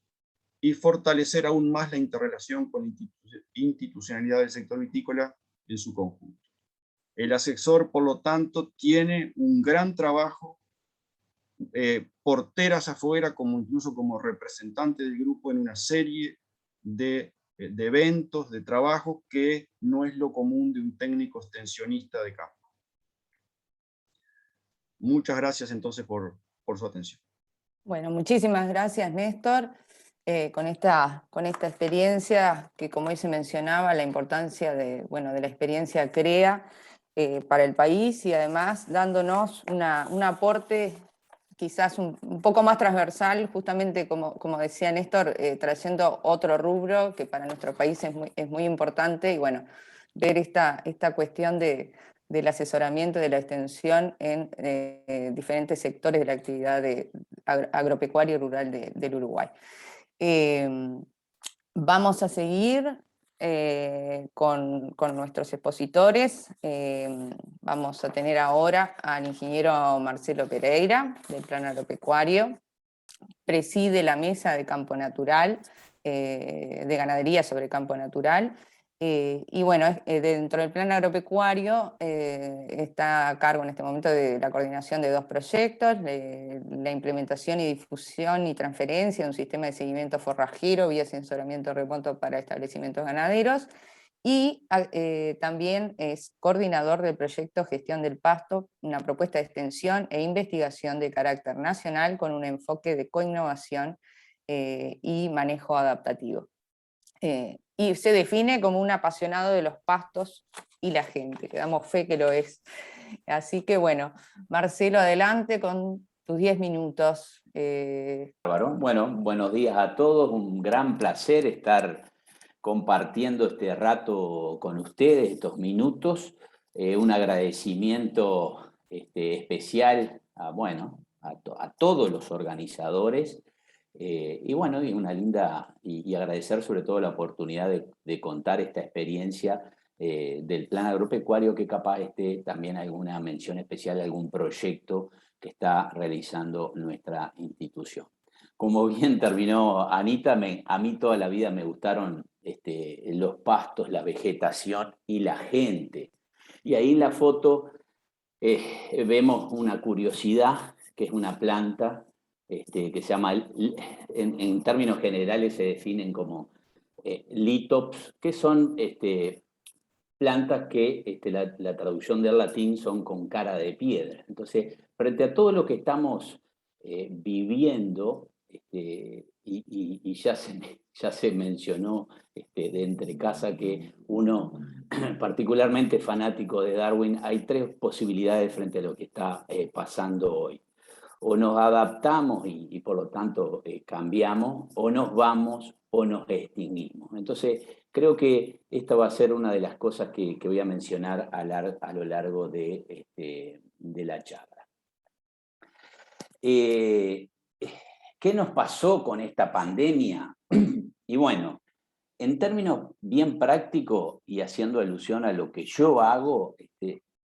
y fortalecer aún más la interrelación con la institucionalidad del sector vitícola en su conjunto. El asesor, por lo tanto, tiene un gran trabajo, porteras afuera, como incluso como representante del grupo en una serie de eventos, de trabajos, que no es lo común de un técnico extensionista de campo. Muchas gracias entonces por su atención. Bueno, muchísimas gracias, Néstor, con esta experiencia que, como hoy se mencionaba, la importancia de la experiencia CREA para el país, y además dándonos un aporte quizás un poco más transversal, justamente como decía Néstor, trayendo otro rubro que para nuestro país es muy importante, y bueno, ver esta cuestión del asesoramiento, de la extensión en diferentes sectores de la actividad agropecuaria y rural del Uruguay. Vamos a seguir con nuestros expositores. Vamos a tener ahora al ingeniero Marcelo Pereira, del Plan Agropecuario. Preside la mesa de campo natural, de ganadería sobre campo natural. Y bueno, dentro del Plan Agropecuario está a cargo en este momento de la coordinación de 2 proyectos, la implementación y difusión y transferencia de un sistema de seguimiento forrajero vía sensoramiento remoto para establecimientos ganaderos, y también es coordinador del proyecto Gestión del Pasto, una propuesta de extensión e investigación de carácter nacional con un enfoque de coinnovación y manejo adaptativo. Y se define como un apasionado de los pastos y la gente, que damos fe que lo es. Así que bueno, Marcelo, adelante con tus 10 minutos. Bueno, buenos días a todos, un gran placer estar compartiendo este rato con ustedes, estos minutos. Un agradecimiento especial a todos los organizadores. Y bueno, y una linda, y agradecer sobre todo la oportunidad de contar esta experiencia del Plan Agropecuario, que capaz también alguna mención especial, algún proyecto que está realizando nuestra institución. Como bien terminó Anita, a mí toda la vida me gustaron los pastos, la vegetación y la gente. Y ahí en la foto vemos una curiosidad, que es una planta que se llama, en términos generales se definen como litops, que son plantas que la traducción del latín son con cara de piedra. Entonces, frente a todo lo que estamos viviendo, y ya se mencionó de entre casa que uno, particularmente fanático de Darwin, hay 3 posibilidades frente a lo que está pasando hoy. O nos adaptamos y por lo tanto cambiamos, o nos vamos o nos extinguimos. Entonces, creo que esta va a ser una de las cosas que voy a mencionar a lo largo de la charla. ¿Qué nos pasó con esta pandemia? Y bueno, en términos bien prácticos y haciendo alusión a lo que yo hago,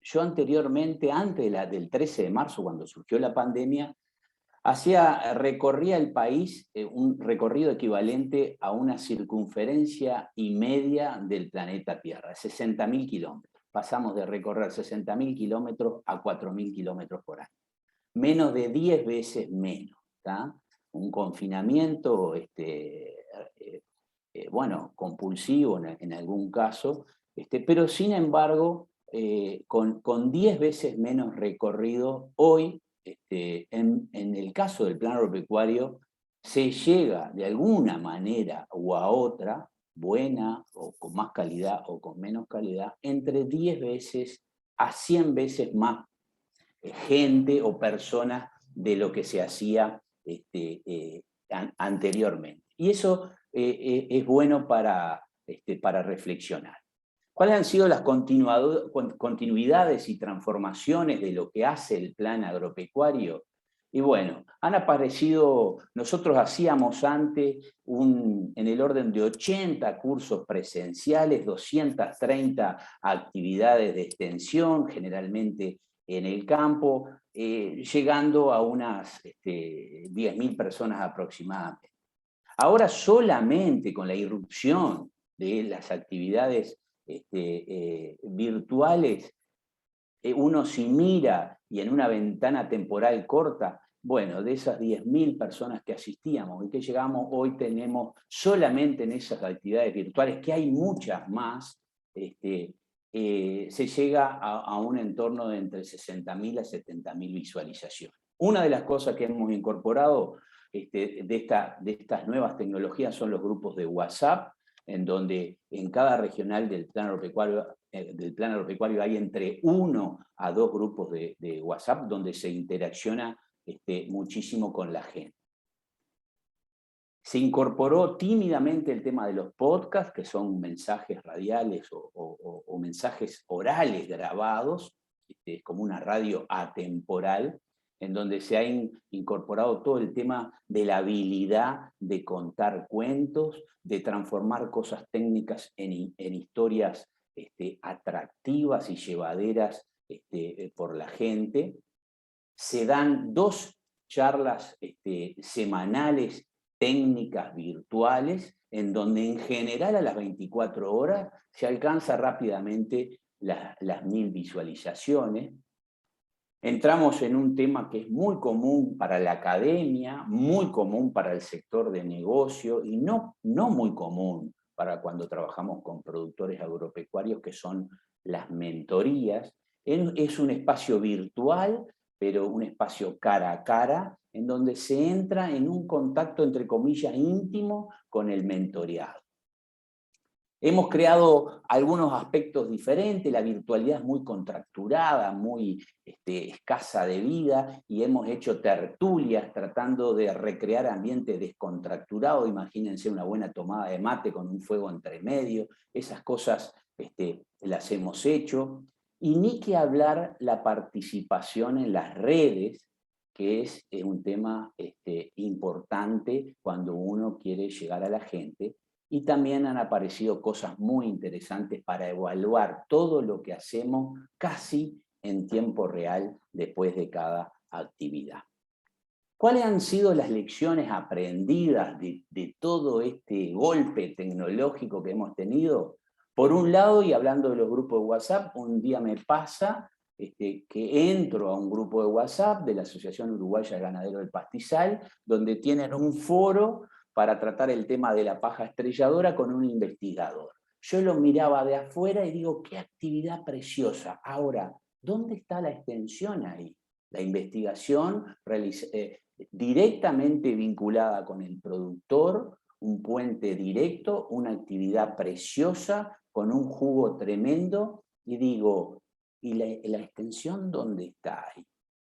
yo anteriormente, antes del 13 de marzo, cuando surgió la pandemia, recorría el país un recorrido equivalente a una circunferencia y media del planeta Tierra, 60.000 kilómetros. Pasamos de recorrer 60.000 kilómetros a 4.000 kilómetros por año. Menos de 10 veces menos, ¿tá? Un confinamiento, compulsivo en algún caso, pero sin embargo, con 10 veces menos recorrido, hoy, en el caso del Plan Agropecuario, se llega de alguna manera u a otra, buena o con más calidad o con menos calidad, entre 10 veces a 100 veces más gente o personas de lo que se hacía anteriormente. Y eso es bueno para reflexionar. ¿Cuáles han sido las continuidades y transformaciones de lo que hace el Plan Agropecuario? Y bueno, han aparecido, nosotros hacíamos antes en el orden de 80 cursos presenciales, 230 actividades de extensión, generalmente en el campo, llegando a unas 10.000 personas aproximadamente. Ahora solamente con la irrupción de las actividades virtuales, uno si mira y en una ventana temporal corta, bueno, de esas 10.000 personas que asistíamos y que llegamos, hoy tenemos solamente en esas actividades virtuales, que hay muchas más, se llega a un entorno de entre 60.000 a 70.000 visualizaciones. Una de las cosas que hemos incorporado de estas nuevas tecnologías son los grupos de WhatsApp, en donde en cada regional del Plan Agropecuario hay entre 1 a 2 grupos de WhatsApp donde se interacciona muchísimo con la gente. Se incorporó tímidamente el tema de los podcasts, que son mensajes radiales o mensajes orales grabados, es como una radio atemporal, en donde se ha incorporado todo el tema de la habilidad de contar cuentos, de transformar cosas técnicas en historias atractivas y llevaderas por la gente. Se dan 2 charlas semanales técnicas virtuales, en donde en general a las 24 horas se alcanza rápidamente las 1000 visualizaciones. Entramos en un tema que es muy común para la academia, muy común para el sector de negocio y no muy común para cuando trabajamos con productores agropecuarios, que son las mentorías. Es un espacio virtual, pero un espacio cara a cara, en donde se entra en un contacto, entre comillas, íntimo con el mentoreado. Hemos creado algunos aspectos diferentes, la virtualidad es muy contracturada, muy escasa de vida, y hemos hecho tertulias tratando de recrear ambientes descontracturados. Imagínense una buena tomada de mate con un fuego entre medio, esas cosas las hemos hecho. Y ni que hablar la participación en las redes, que es un tema importante cuando uno quiere llegar a la gente. Y también han aparecido cosas muy interesantes para evaluar todo lo que hacemos casi en tiempo real después de cada actividad. ¿Cuáles han sido las lecciones aprendidas de todo este golpe tecnológico que hemos tenido? Por un lado, y hablando de los grupos de WhatsApp, un día me pasa que entro a un grupo de WhatsApp de la Asociación Uruguaya de Ganaderos del Pastizal, donde tienen un foro para tratar el tema de la paja estrelladora con un investigador. Yo lo miraba de afuera y digo, qué actividad preciosa. Ahora, ¿dónde está la extensión ahí? La investigación directamente vinculada con el productor, un puente directo, una actividad preciosa, con un jugo tremendo, y digo, ¿y la extensión dónde está ahí?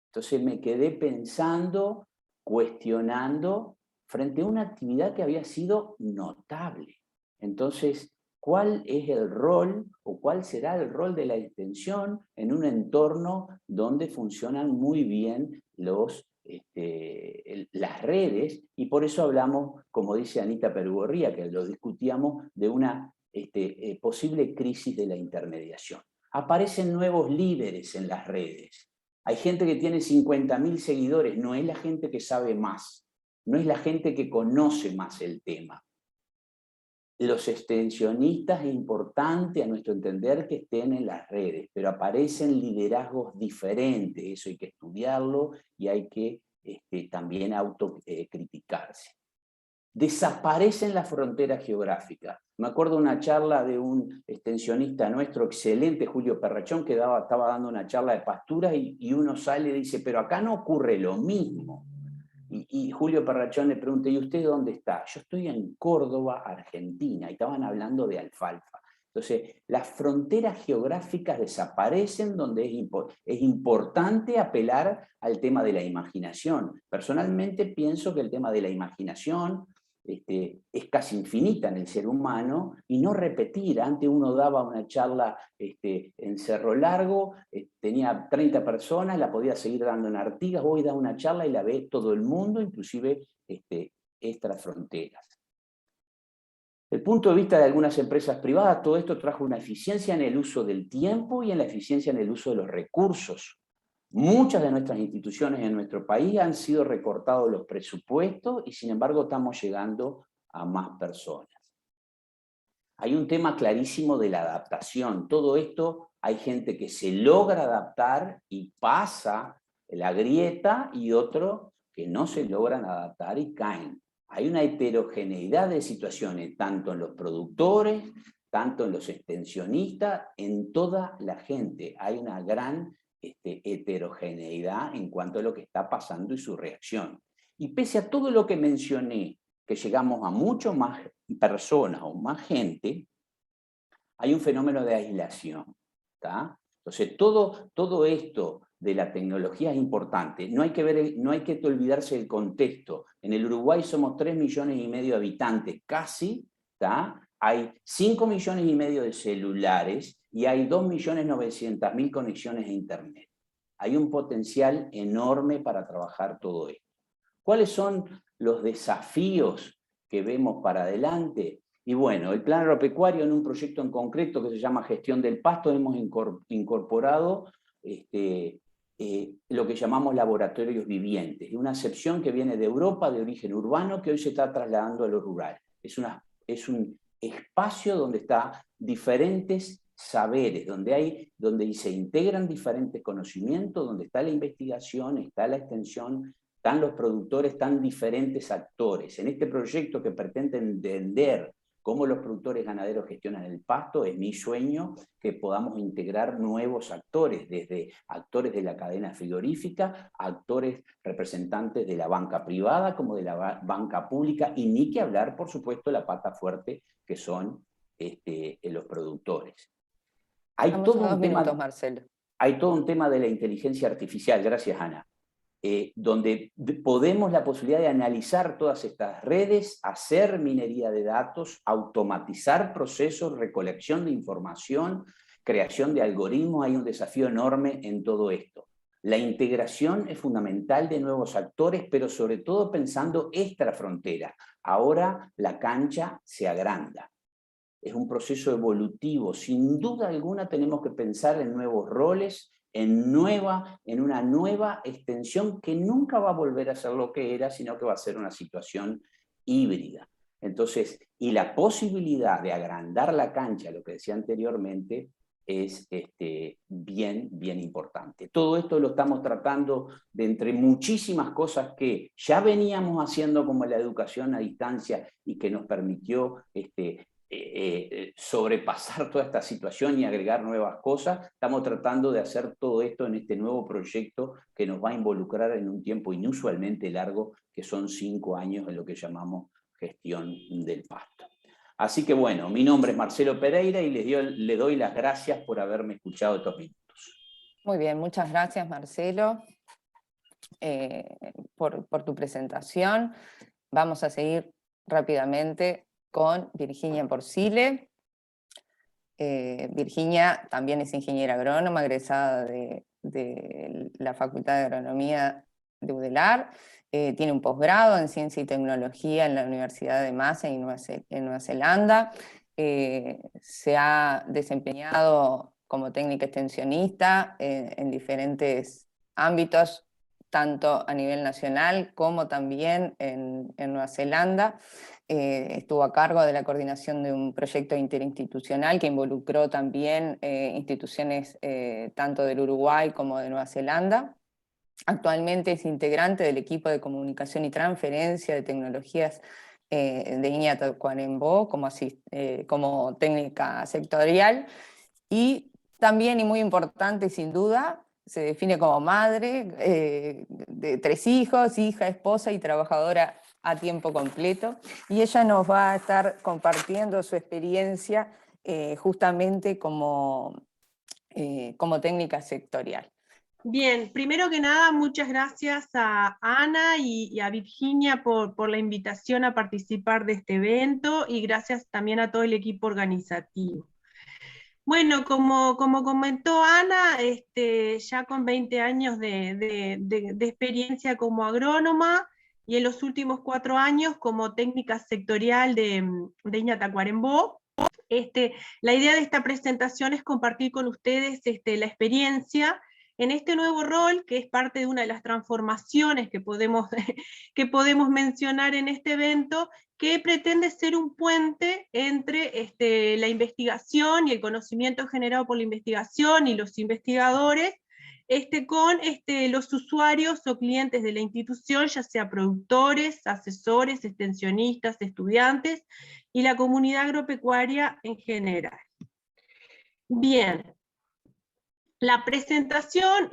Entonces me quedé pensando, cuestionando, frente a una actividad que había sido notable. Entonces, ¿cuál es el rol o cuál será el rol de la extensión en un entorno donde funcionan muy bien las redes? Y por eso hablamos, como dice Anita Perugorría, que lo discutíamos, de una posible crisis de la intermediación. Aparecen nuevos líderes en las redes. Hay gente que tiene 50.000 seguidores, no es la gente que sabe más, no es la gente que conoce más el tema. Los extensionistas es importante, a nuestro entender, que estén en las redes, pero aparecen liderazgos diferentes, eso hay que estudiarlo y hay que también autocriticarse. Desaparecen las fronteras geográficas. Me acuerdo una charla de un extensionista nuestro excelente, Julio Perrachón, que estaba dando una charla de pasturas y uno sale y dice, pero acá no ocurre lo mismo. Y Julio Perrachón le pregunta, ¿y usted dónde está? Yo estoy en Córdoba, Argentina, y estaban hablando de alfalfa. Entonces, las fronteras geográficas desaparecen, donde es importante apelar al tema de la imaginación. Personalmente pienso que el tema de la imaginación es casi infinita en el ser humano, y no repetir. Antes uno daba una charla en Cerro Largo, tenía 30 personas, la podía seguir dando en Artigas, hoy da una charla y la ve todo el mundo, inclusive extra fronteras. Desde el punto de vista de algunas empresas privadas, todo esto trajo una eficiencia en el uso del tiempo y en la eficiencia en el uso de los recursos. Muchas de nuestras instituciones en nuestro país han sido recortados los presupuestos y sin embargo estamos llegando a más personas. Hay un tema clarísimo de la adaptación. Todo esto, hay gente que se logra adaptar y pasa la grieta y otros que no se logran adaptar y caen. Hay una heterogeneidad de situaciones, tanto en los productores, tanto en los extensionistas, en toda la gente. Hay una gran heterogeneidad en cuanto a lo que está pasando y su reacción. Y pese a todo lo que mencioné, que llegamos a mucho más personas o más gente, hay un fenómeno de aislación, ¿tá? Entonces todo esto de la tecnología es importante. No hay que olvidarse del contexto. En el Uruguay somos 3,5 millones de habitantes, casi, ¿tá? Hay 5,5 millones de celulares y hay 2.900.000 conexiones a Internet. Hay un potencial enorme para trabajar todo esto. ¿Cuáles son los desafíos que vemos para adelante? Y bueno, el plan agropecuario, en un proyecto en concreto que se llama Gestión del Pasto, hemos incorporado lo que llamamos laboratorios vivientes, una acepción que viene de Europa, de origen urbano, que hoy se está trasladando a lo rural. Es un espacio donde están diferentes saberes, donde se integran diferentes conocimientos, donde está la investigación, está la extensión, están los productores, están diferentes actores. En este proyecto que pretende entender cómo los productores ganaderos gestionan el pasto, es mi sueño que podamos integrar nuevos actores, desde actores de la cadena frigorífica, actores representantes de la banca privada como de la banca pública, y ni que hablar, por supuesto, la pata fuerte que son los productores. Hay todo un tema de la inteligencia artificial, gracias Ana, donde podemos la posibilidad de analizar todas estas redes, hacer minería de datos, automatizar procesos, recolección de información, creación de algoritmos. Hay un desafío enorme en todo esto. La integración es fundamental de nuevos actores, pero sobre todo pensando extra frontera. Ahora la cancha se agranda. Es un proceso evolutivo. Sin duda alguna tenemos que pensar en nuevos roles, en una nueva extensión que nunca va a volver a ser lo que era, sino que va a ser una situación híbrida. Entonces, y la posibilidad de agrandar la cancha, lo que decía anteriormente, es bien importante. Todo esto lo estamos tratando de entre muchísimas cosas que ya veníamos haciendo, como la educación a distancia, y que nos permitió sobrepasar toda esta situación y agregar nuevas cosas. Estamos tratando de hacer todo esto en este nuevo proyecto que nos va a involucrar en un tiempo inusualmente largo, que son 5 años en lo que llamamos gestión del pasto. Así que bueno, mi nombre es Marcelo Pereira y le doy las gracias por haberme escuchado estos minutos. Muy bien, muchas gracias Marcelo por tu presentación. Vamos a seguir rápidamente con Virginia Porcile. Virginia también es ingeniera agrónoma, egresada de la Facultad de Agronomía de UDELAR. Tiene un posgrado en Ciencia y Tecnología en la Universidad de Massey en Nueva Zelanda. Se ha desempeñado como técnica extensionista en diferentes ámbitos, tanto a nivel nacional como también en Nueva Zelanda. Estuvo a cargo de la coordinación de un proyecto interinstitucional que involucró también instituciones tanto del Uruguay como de Nueva Zelanda. Actualmente es integrante del equipo de comunicación y transferencia de tecnologías de INEA Tacuarembó como técnica sectorial, y también, y muy importante sin duda, se define como madre de 3 hijos, hija, esposa y trabajadora a tiempo completo, y ella nos va a estar compartiendo su experiencia justamente como técnica sectorial. Bien, primero que nada, muchas gracias a Ana y a Virginia por la invitación a participar de este evento, y gracias también a todo el equipo organizativo. Bueno, como comentó Ana, ya con 20 años de experiencia como agrónoma, y en los últimos 4 años como técnica sectorial de INEA Tacuarembó. La idea de esta presentación es compartir con ustedes la experiencia en este nuevo rol, que es parte de una de las transformaciones que podemos mencionar en este evento, que pretende ser un puente entre la investigación y el conocimiento generado por la investigación y los investigadores, con los usuarios o clientes de la institución, ya sea productores, asesores, extensionistas, estudiantes, y la comunidad agropecuaria en general. Bien. La presentación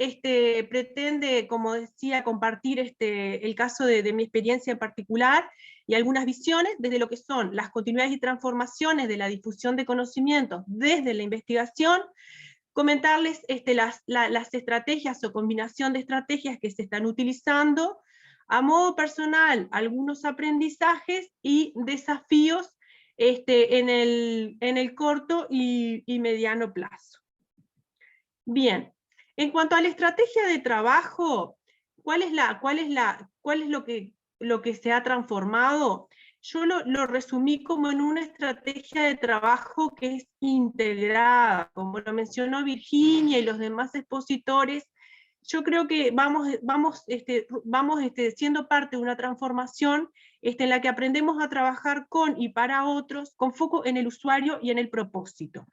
pretende, como decía, compartir el caso de mi experiencia en particular y algunas visiones desde lo que son las continuidades y transformaciones de la difusión de conocimientos desde la investigación, comentarles las estrategias o combinación de estrategias que se están utilizando, a modo personal, algunos aprendizajes y desafíos en el corto y mediano plazo. Bien, en cuanto a la estrategia de trabajo, ¿cuál es lo que se ha transformado? Yo lo resumí como en una estrategia de trabajo que es integrada, como lo mencionó Virginia y los demás expositores. Yo creo que vamos siendo parte de una transformación en la que aprendemos a trabajar con y para otros, con foco en el usuario y en el propósito.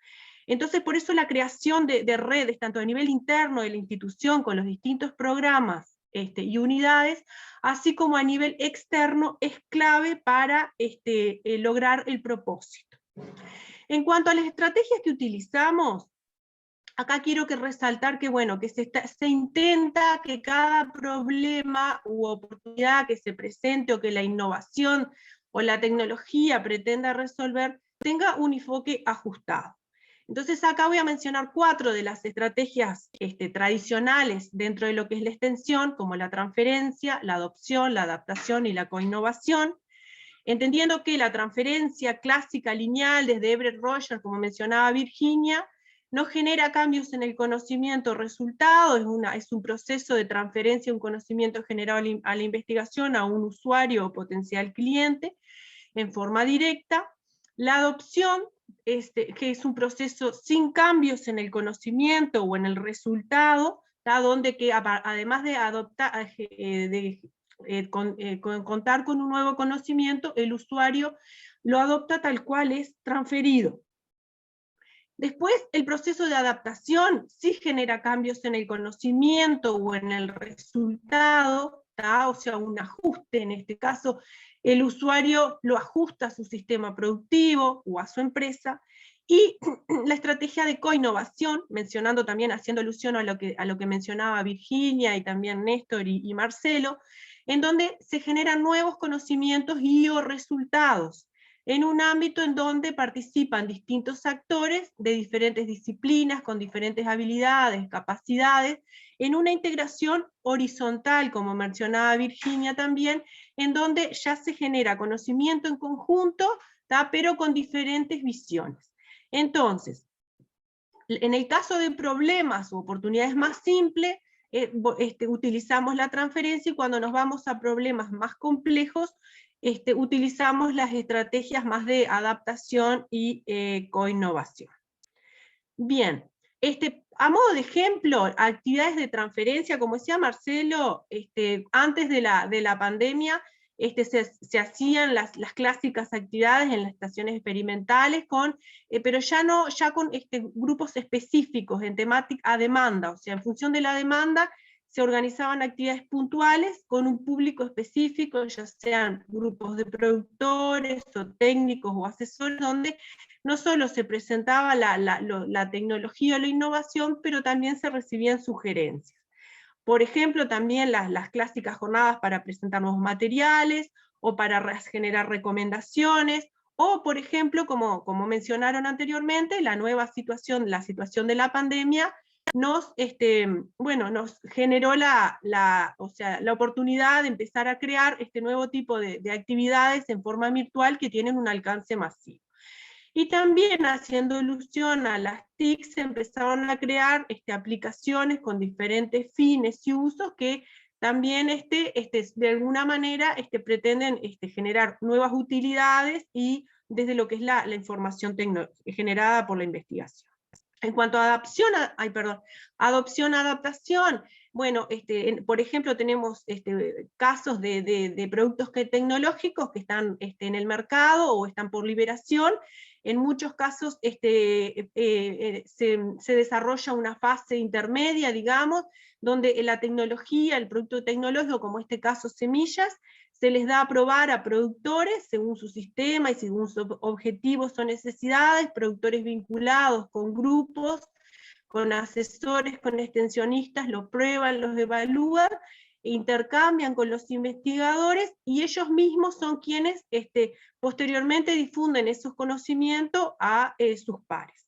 Entonces, por eso la creación de redes, tanto a nivel interno de la institución, con los distintos programas y unidades, así como a nivel externo, es clave para lograr el propósito. En cuanto a las estrategias que utilizamos, acá quiero resaltar que, bueno, que se intenta que cada problema u oportunidad que se presente o que la innovación o la tecnología pretenda resolver tenga un enfoque ajustado. Entonces acá voy a mencionar 4 de las estrategias tradicionales dentro de lo que es la extensión, como la transferencia, la adopción, la adaptación y la coinnovación, entendiendo que la transferencia clásica lineal desde Everett-Rogers, como mencionaba Virginia, no genera cambios en el conocimiento resultado, es un proceso de transferencia de un conocimiento generado a la investigación a un usuario o potencial cliente en forma directa. La adopción, que es un proceso sin cambios en el conocimiento o en el resultado, donde que además de adoptar, contar con un nuevo conocimiento, el usuario lo adopta tal cual es transferido. Después, el proceso de adaptación sí genera cambios en el conocimiento o en el resultado, o sea, un ajuste. En este caso, el usuario lo ajusta a su sistema productivo o a su empresa. Y la estrategia de coinnovación, mencionando también, haciendo alusión a lo que mencionaba Virginia y también Néstor y Marcelo, en donde se generan nuevos conocimientos y o resultados, en un ámbito en donde participan distintos actores de diferentes disciplinas, con diferentes habilidades, capacidades, en una integración horizontal, como mencionaba Virginia también, en donde ya se genera conocimiento en conjunto, pero con diferentes visiones. Entonces, en el caso de problemas o oportunidades más simples, utilizamos la transferencia, y cuando nos vamos a problemas más complejos, utilizamos las estrategias más de adaptación y coinnovación. Bien, a modo de ejemplo, actividades de transferencia, como decía Marcelo, antes de la pandemia, se hacían las clásicas actividades en las estaciones experimentales, pero ya con grupos específicos en temática a demanda, o sea, en función de la demanda, se organizaban actividades puntuales con un público específico, ya sean grupos de productores o técnicos o asesores, donde no solo se presentaba la tecnología o la innovación, pero también se recibían sugerencias. Por ejemplo, también las clásicas jornadas para presentar nuevos materiales, o para generar recomendaciones, o por ejemplo, como mencionaron anteriormente, la situación de la pandemia, nos generó la oportunidad de empezar a crear este nuevo tipo de actividades en forma virtual que tienen un alcance masivo. Y también, haciendo alusión a las TIC, se empezaron a crear aplicaciones con diferentes fines y usos que también de alguna manera pretenden generar nuevas utilidades y desde lo que es la información generada por la investigación. En cuanto a adopción-adaptación, bueno, por ejemplo, tenemos casos de productos tecnológicos que están en el mercado o están por liberación. En muchos casos se desarrolla una fase intermedia, digamos, donde la tecnología, el producto tecnológico, como este caso semillas, se les da a probar a productores según su sistema y según sus objetivos o necesidades, productores vinculados con grupos, con asesores, con extensionistas, los prueban, los evalúan, intercambian con los investigadores, y ellos mismos son quienes posteriormente difunden esos conocimientos a sus pares.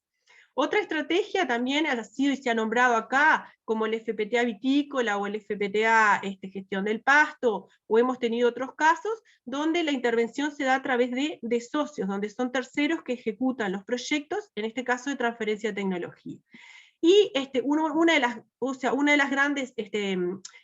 Otra estrategia también ha sido y se ha nombrado acá, como el FPTA vitícola o el FPTA gestión del pasto, o hemos tenido otros casos donde la intervención se da a través de socios, donde son terceros que ejecutan los proyectos, en este caso de transferencia de tecnología. Y una de las grandes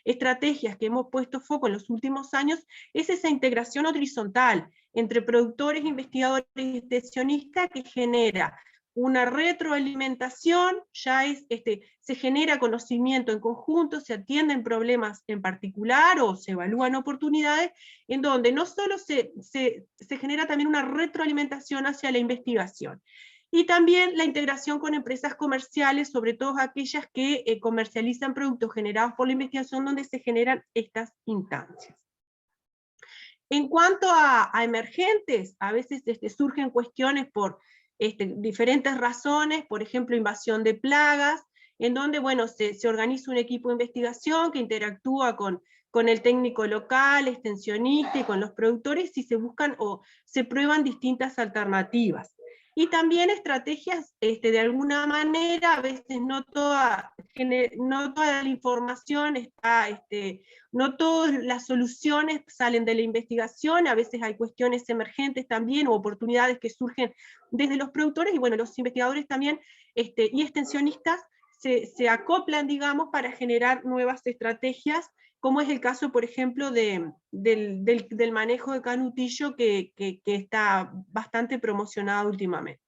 estrategias que hemos puesto foco en los últimos años es esa integración horizontal entre productores, investigadores y extensionistas que genera una retroalimentación, se genera conocimiento en conjunto, se atienden problemas en particular o se evalúan oportunidades, en donde no solo se genera también una retroalimentación hacia la investigación, y también la integración con empresas comerciales, sobre todo aquellas que comercializan productos generados por la investigación, donde se generan estas instancias. En cuanto a emergentes, a veces surgen cuestiones por diferentes razones, por ejemplo, invasión de plagas, en donde bueno, se organiza un equipo de investigación que interactúa con el técnico local, extensionista y con los productores, y se buscan o se prueban distintas alternativas. Y también estrategias, de alguna manera, a veces no toda la información está, no todas las soluciones salen de la investigación, a veces hay cuestiones emergentes también, o oportunidades que surgen desde los productores, y bueno, los investigadores también, y extensionistas, se acoplan, digamos, para generar nuevas estrategias, como es el caso, por ejemplo, del manejo de canutillo, que está bastante promocionado últimamente.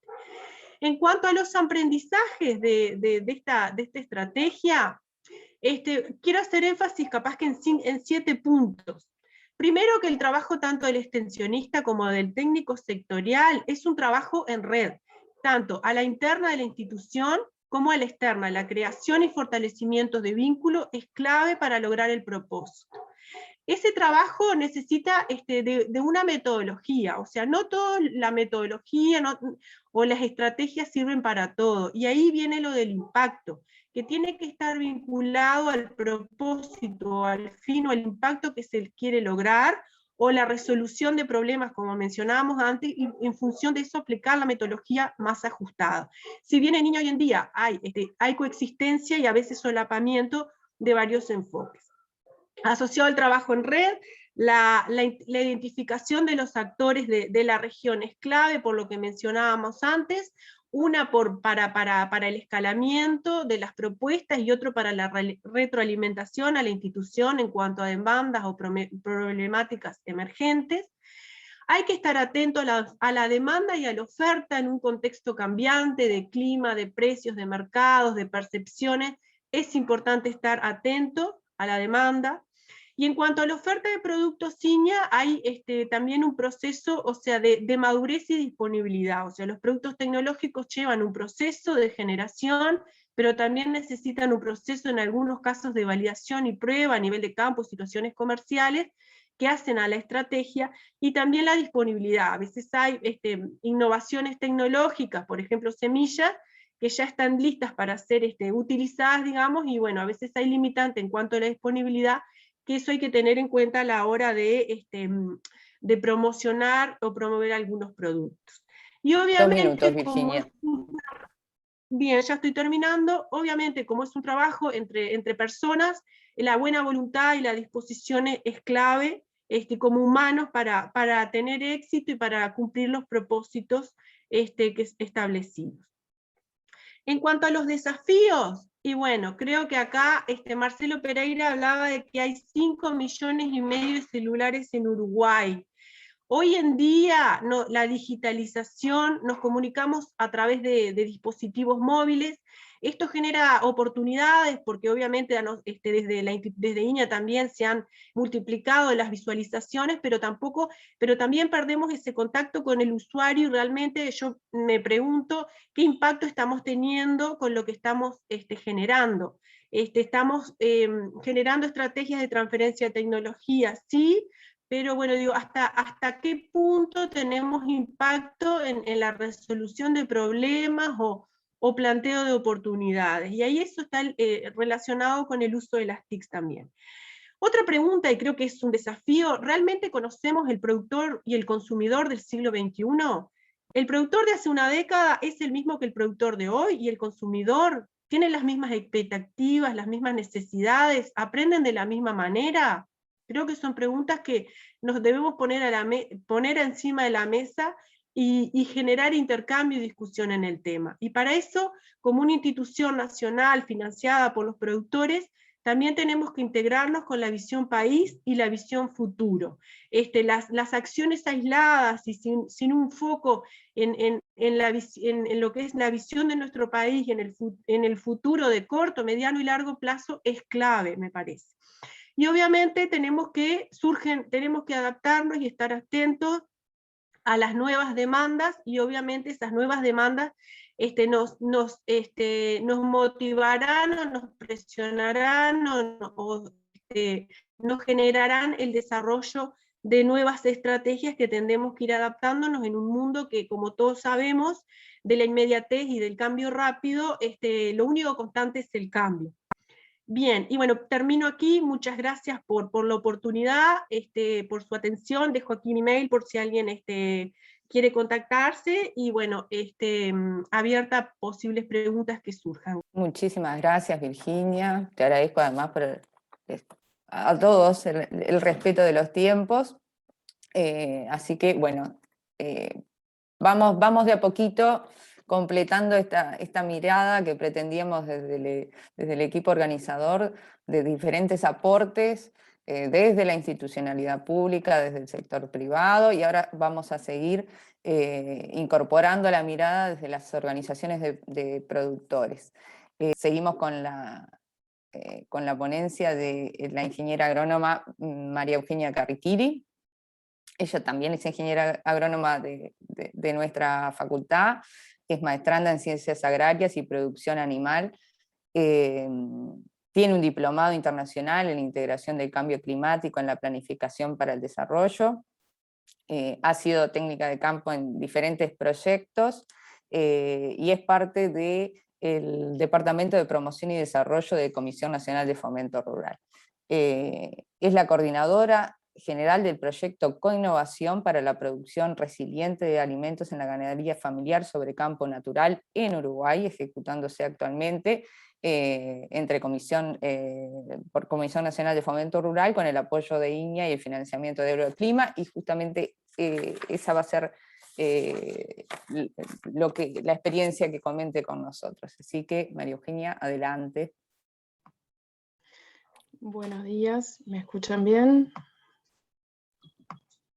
En cuanto a los aprendizajes de esta estrategia, quiero hacer énfasis capaz que en 7 puntos. Primero, que el trabajo tanto del extensionista como del técnico sectorial es un trabajo en red, tanto a la interna de la institución como a la externa. La creación y fortalecimiento de vínculo es clave para lograr el propósito. Ese trabajo necesita de una metodología, o sea, no toda la metodología o las estrategias sirven para todo, y ahí viene lo del impacto, que tiene que estar vinculado al propósito, al fin o al impacto que se quiere lograr, o la resolución de problemas, como mencionábamos antes, y en función de eso aplicar la metodología más ajustada. Si bien en niño hoy en día hay coexistencia y a veces solapamiento de varios enfoques. Asociado al trabajo en red, la identificación de los actores de la región es clave, por lo que mencionábamos antes, una para el escalamiento de las propuestas y otro para la retroalimentación a la institución en cuanto a demandas o problemáticas emergentes. Hay que estar atento a la demanda y a la oferta en un contexto cambiante de clima, de precios, de mercados, de percepciones. Es importante estar atento a la demanda. Y en cuanto a la oferta de productos Ciña, hay también un proceso, o sea, de madurez y disponibilidad. O sea, los productos tecnológicos llevan un proceso de generación, pero también necesitan un proceso en algunos casos de validación y prueba a nivel de campo, situaciones comerciales, que hacen a la estrategia, y también la disponibilidad. A veces hay innovaciones tecnológicas, por ejemplo, semillas, que ya están listas para ser utilizadas, digamos, y bueno, a veces hay limitante en cuanto a la disponibilidad, que eso hay que tener en cuenta a la hora de promocionar o promover algunos productos. Y obviamente, 2 minutos, Virginia. Bien, ya estoy terminando. Obviamente, como es un trabajo entre personas, la buena voluntad y la disposición es clave como humanos para tener éxito y para cumplir los propósitos establecidos. En cuanto a los desafíos, y bueno, creo que acá Marcelo Pereira hablaba de que hay 5,5 millones de celulares en Uruguay. Hoy en día, la digitalización, nos comunicamos a través de dispositivos móviles. Esto genera oportunidades, porque obviamente desde INEA también se han multiplicado las visualizaciones, pero también perdemos ese contacto con el usuario, y realmente yo me pregunto qué impacto estamos teniendo con lo que estamos generando. Estamos generando estrategias de transferencia de tecnología, sí, pero bueno, digo, ¿hasta qué punto tenemos impacto en la resolución de problemas o planteo de oportunidades? Y ahí eso está relacionado con el uso de las TICs también. Otra pregunta, y creo que es un desafío, ¿realmente conocemos el productor y el consumidor del siglo XXI? El productor de hace una década es el mismo que el productor de hoy, y el consumidor tiene las mismas expectativas, las mismas necesidades, aprenden de la misma manera. Creo que son preguntas que nos debemos poner encima de la mesa y generar intercambio y discusión en el tema. Y para eso, como una institución nacional financiada por los productores, también tenemos que integrarnos con la visión país y la visión futuro. Las acciones aisladas y sin un foco en lo que es la visión de nuestro país y en el futuro de corto, mediano y largo plazo es clave, me parece. Y obviamente tenemos que adaptarnos y estar atentos a las nuevas demandas, y obviamente esas nuevas demandas nos motivarán o nos presionarán o nos generarán el desarrollo de nuevas estrategias que tendremos que ir adaptándonos en un mundo que, como todos sabemos, de la inmediatez y del cambio rápido, lo único constante es el cambio. Bien, y bueno, termino aquí. Muchas gracias por la oportunidad, por su atención. Dejo aquí mi email por si alguien quiere contactarse, y bueno, abierta a posibles preguntas que surjan. Muchísimas gracias, Virginia. Te agradezco además por a todos el respeto de los tiempos. Así que, bueno, vamos de a poquito completando esta mirada que pretendíamos desde el equipo organizador, de diferentes aportes, desde la institucionalidad pública, desde el sector privado, y ahora vamos a seguir incorporando la mirada desde las organizaciones de productores. Seguimos con la ponencia de la ingeniera agrónoma María Eugenia Carriquiri. Ella también es ingeniera agrónoma de nuestra facultad, es maestranda en Ciencias Agrarias y Producción Animal. Tiene un diplomado internacional en integración del cambio climático en la planificación para el desarrollo. Ha sido técnica de campo en diferentes proyectos y es parte del Departamento de Promoción y Desarrollo de Comisión Nacional de Fomento Rural. Es la coordinadora general del proyecto Coinnovación para la producción resiliente de alimentos en la ganadería familiar sobre campo natural en Uruguay, ejecutándose actualmente por Comisión Nacional de Fomento Rural, con el apoyo de INIA y el financiamiento de Euroclima, y justamente esa va a ser la experiencia que comente con nosotros. Así que, María Eugenia, adelante. Buenos días, ¿me escuchan bien?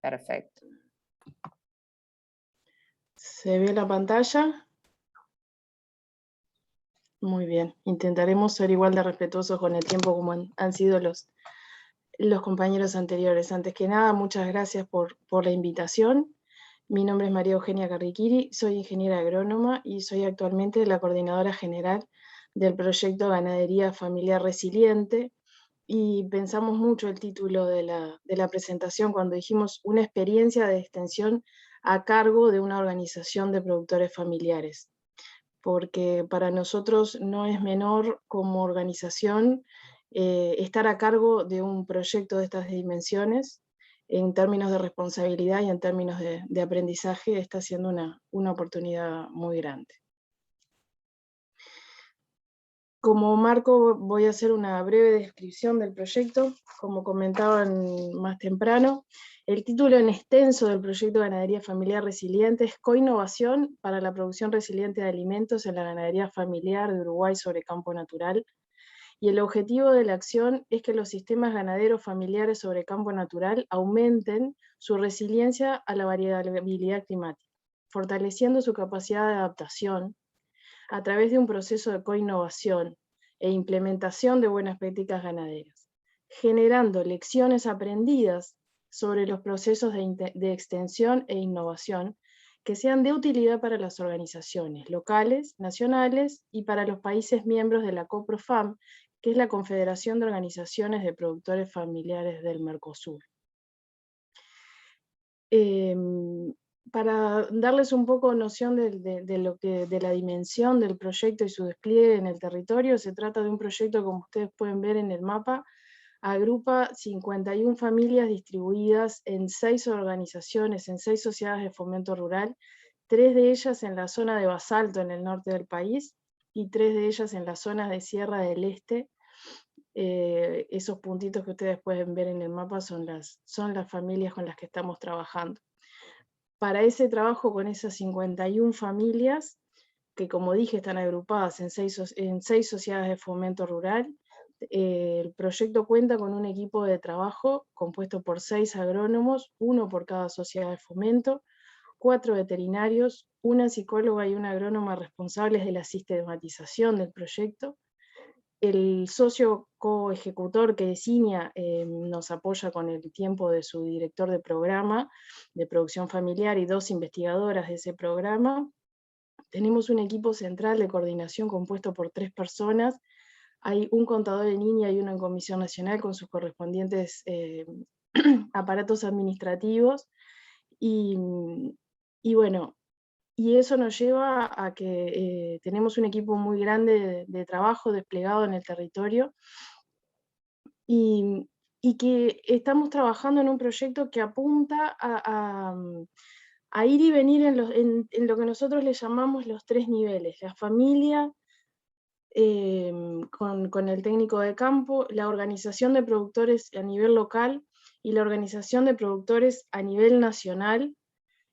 Perfecto. ¿Se ve la pantalla? Muy bien, intentaremos ser igual de respetuosos con el tiempo como han sido los compañeros anteriores. Antes que nada, muchas gracias por la invitación. Mi nombre es María Eugenia Carriquiri, soy ingeniera agrónoma y soy actualmente la coordinadora general del proyecto Ganadería Familiar Resiliente, y pensamos mucho el título de la presentación cuando dijimos una experiencia de extensión a cargo de una organización de productores familiares, porque para nosotros no es menor como organización estar a cargo de un proyecto de estas dimensiones. En términos de responsabilidad y en términos de aprendizaje está siendo una oportunidad muy grande. Como marco voy a hacer una breve descripción del proyecto. Como comentaban más temprano, el título en extenso del proyecto Ganadería Familiar Resiliente es Coinnovación para la producción resiliente de alimentos en la ganadería familiar de Uruguay sobre campo natural, y el objetivo de la acción es que los sistemas ganaderos familiares sobre campo natural aumenten su resiliencia a la variabilidad climática, fortaleciendo su capacidad de adaptación a través de un proceso de coinnovación e implementación de buenas prácticas ganaderas, generando lecciones aprendidas sobre los procesos de extensión e innovación que sean de utilidad para las organizaciones locales, nacionales y para los países miembros de la COPROFAM, que es la Confederación de Organizaciones de Productores Familiares del Mercosur. Para darles un poco noción de la dimensión del proyecto y su despliegue en el territorio, se trata de un proyecto, como ustedes pueden ver en el mapa, agrupa 51 familias distribuidas en 6 organizaciones, en 6 sociedades de fomento rural, 3 de ellas en la zona de basalto en el norte del país, y 3 de ellas en las zonas de Sierra del Este. Esos puntitos que ustedes pueden ver en el mapa son las familias con las que estamos trabajando. Para ese trabajo con esas 51 familias, que como dije están agrupadas en 6 sociedades de fomento rural, el proyecto cuenta con un equipo de trabajo compuesto por 6 agrónomos, 1 por cada sociedad de fomento, 4 veterinarios, una psicóloga y una agrónoma responsables de la sistematización del proyecto. El socio coejecutor que es INIA nos apoya con el tiempo de su director de programa de producción familiar y 2 investigadoras de ese programa. Tenemos un equipo central de coordinación compuesto por 3 personas. Hay un contador en INIA y uno en Comisión Nacional con sus correspondientes aparatos administrativos. Y bueno, y eso nos lleva a que tenemos un equipo muy grande de trabajo desplegado en el territorio, y que estamos trabajando en un proyecto que apunta a ir y venir en lo que nosotros le llamamos los 3 niveles: la familia, con el técnico de campo, la organización de productores a nivel local y la organización de productores a nivel nacional,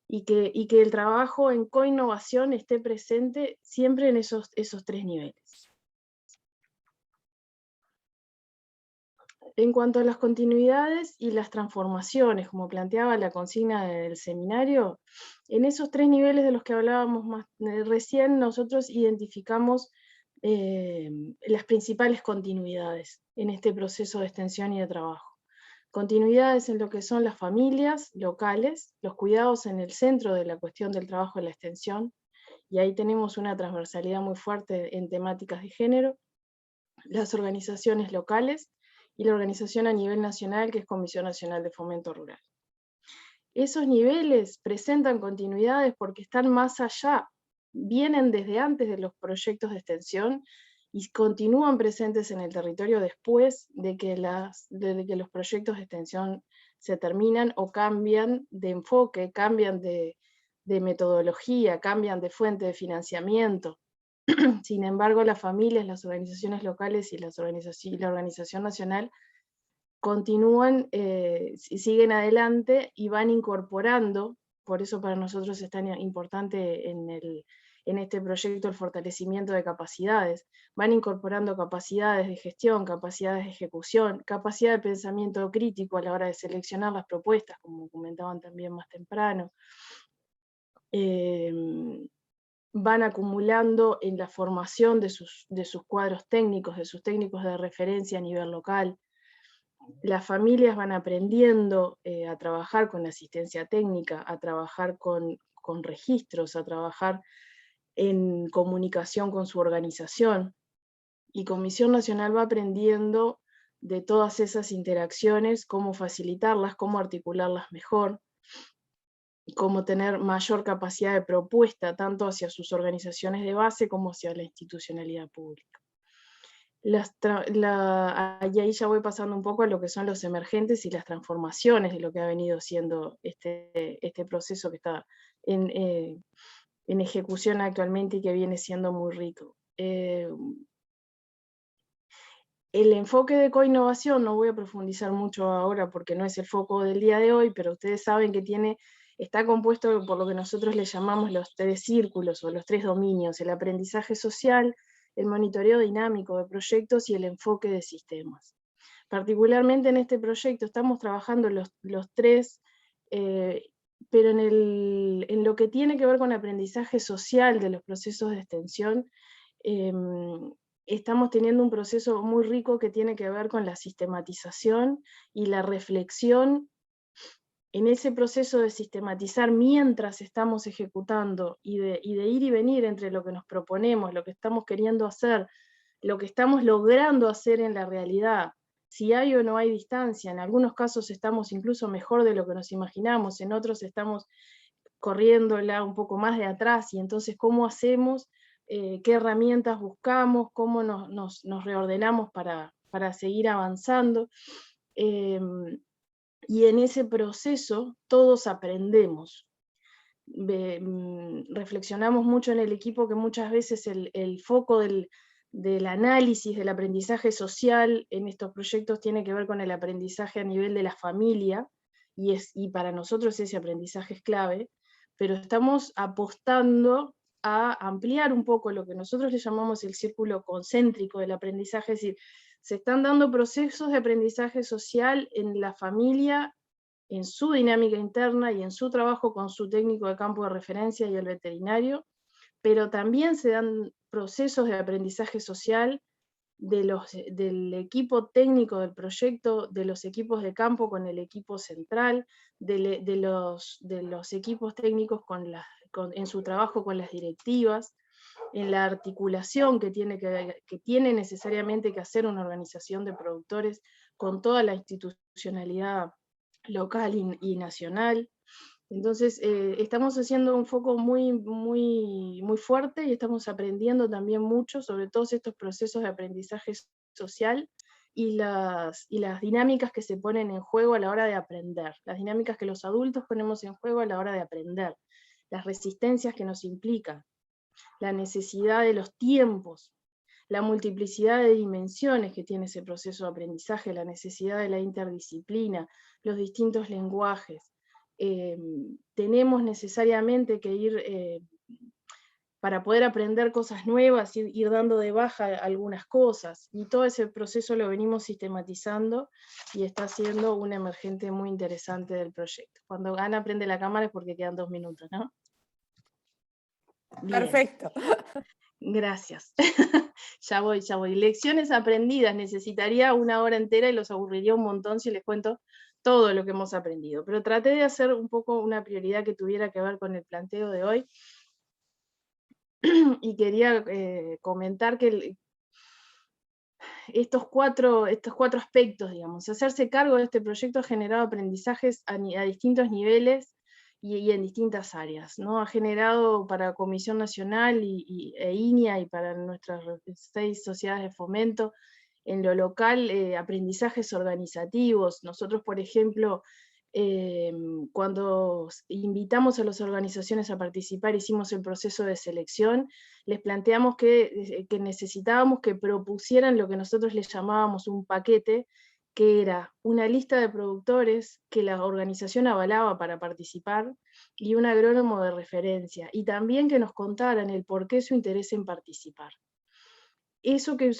y que el trabajo en coinnovación esté presente siempre en esos 3 niveles. En cuanto a las continuidades y las transformaciones, como planteaba la consigna del seminario, en esos 3 niveles de los que hablábamos recién, nosotros identificamos las principales continuidades en este proceso de extensión y de trabajo. Continuidades en lo que son las familias locales, los cuidados en el centro de la cuestión del trabajo en la extensión, y ahí tenemos una transversalidad muy fuerte en temáticas de género, las organizaciones locales y la organización a nivel nacional, que es Comisión Nacional de Fomento Rural. Esos niveles presentan continuidades porque están más allá, vienen desde antes de los proyectos de extensión y continúan presentes en el territorio después de que los proyectos de extensión se terminan o cambian de enfoque, cambian de metodología, cambian de fuente de financiamiento. Sin embargo, las familias, las organizaciones locales y la organización nacional continúan, siguen adelante y van incorporando. Por eso para nosotros es tan importante en este proyecto el fortalecimiento de capacidades. Van incorporando capacidades de gestión, capacidades de ejecución, capacidad de pensamiento crítico a la hora de seleccionar las propuestas, como comentaban también más temprano. Van acumulando en la formación de sus cuadros técnicos, de sus técnicos de referencia a nivel local. Las familias van aprendiendo a trabajar con asistencia técnica, a trabajar con registros, a trabajar en comunicación con su organización, y Comisión Nacional va aprendiendo de todas esas interacciones, cómo facilitarlas, cómo articularlas mejor, cómo tener mayor capacidad de propuesta, tanto hacia sus organizaciones de base como hacia la institucionalidad pública. Y ahí ya voy pasando un poco a lo que son los emergentes y las transformaciones de lo que ha venido siendo este proceso que está en ejecución actualmente y que viene siendo muy rico. El enfoque de coinnovación, no voy a profundizar mucho ahora porque no es el foco del día de hoy, pero ustedes saben que está compuesto por lo que nosotros le llamamos los 3 círculos o los 3 dominios: el aprendizaje social, el monitoreo dinámico de proyectos y el enfoque de sistemas. Particularmente en este proyecto estamos trabajando los 3, pero en lo que tiene que ver con aprendizaje social de los procesos de extensión, estamos teniendo un proceso muy rico que tiene que ver con la sistematización y la reflexión. En ese proceso de sistematizar mientras estamos ejecutando y de ir y venir entre lo que nos proponemos, lo que estamos queriendo hacer, lo que estamos logrando hacer en la realidad, si hay o no hay distancia. En algunos casos estamos incluso mejor de lo que nos imaginamos, en otros estamos corriéndola un poco más de atrás, y entonces ¿cómo hacemos? ¿Qué herramientas buscamos? ¿Cómo nos reordenamos para seguir avanzando? Y en ese proceso todos aprendemos. reflexionamos mucho en el equipo que muchas veces el foco del análisis del aprendizaje social en estos proyectos tiene que ver con el aprendizaje a nivel de la familia, y para nosotros ese aprendizaje es clave, pero estamos apostando a ampliar un poco lo que nosotros le llamamos el círculo concéntrico del aprendizaje, es decir, se están dando procesos de aprendizaje social en la familia, en su dinámica interna y en su trabajo con su técnico de campo de referencia y el veterinario, pero también se dan procesos de aprendizaje social del equipo técnico del proyecto, de los equipos de campo con el equipo central, de los equipos técnicos en su trabajo con las directivas, en la articulación que tiene necesariamente que hacer una organización de productores con toda la institucionalidad local y nacional. Entonces, estamos haciendo un foco muy, muy, muy fuerte y estamos aprendiendo también mucho sobre todos estos procesos de aprendizaje social y las dinámicas que se ponen en juego a la hora de aprender, las dinámicas que los adultos ponemos en juego a la hora de aprender, las resistencias que nos implican, la necesidad de los tiempos, la multiplicidad de dimensiones que tiene ese proceso de aprendizaje, la necesidad de la interdisciplina, los distintos lenguajes. Tenemos necesariamente que ir, para poder aprender cosas nuevas, ir dando de baja algunas cosas, y todo ese proceso lo venimos sistematizando y está siendo un emergente muy interesante del proyecto. Cuando Ana prende la cámara es porque quedan 2 minutos, ¿no? Bien. Perfecto. Gracias. Ya voy. Lecciones aprendidas, necesitaría 1 hora entera y los aburriría un montón si les cuento todo lo que hemos aprendido, pero traté de hacer un poco una prioridad que tuviera que ver con el planteo de hoy, y quería comentar que estos cuatro aspectos, digamos, hacerse cargo de este proyecto ha generado aprendizajes a distintos niveles y en distintas áreas, ¿no? Ha generado para Comisión Nacional e INIA y para nuestras 6 sociedades de fomento en lo local aprendizajes organizativos. Nosotros, por ejemplo, cuando invitamos a las organizaciones a participar, hicimos el proceso de selección, les planteamos que necesitábamos que propusieran lo que nosotros les llamábamos un paquete, que era una lista de productores que la organización avalaba para participar y un agrónomo de referencia, y también que nos contaran el por qué su interés en participar. Eso que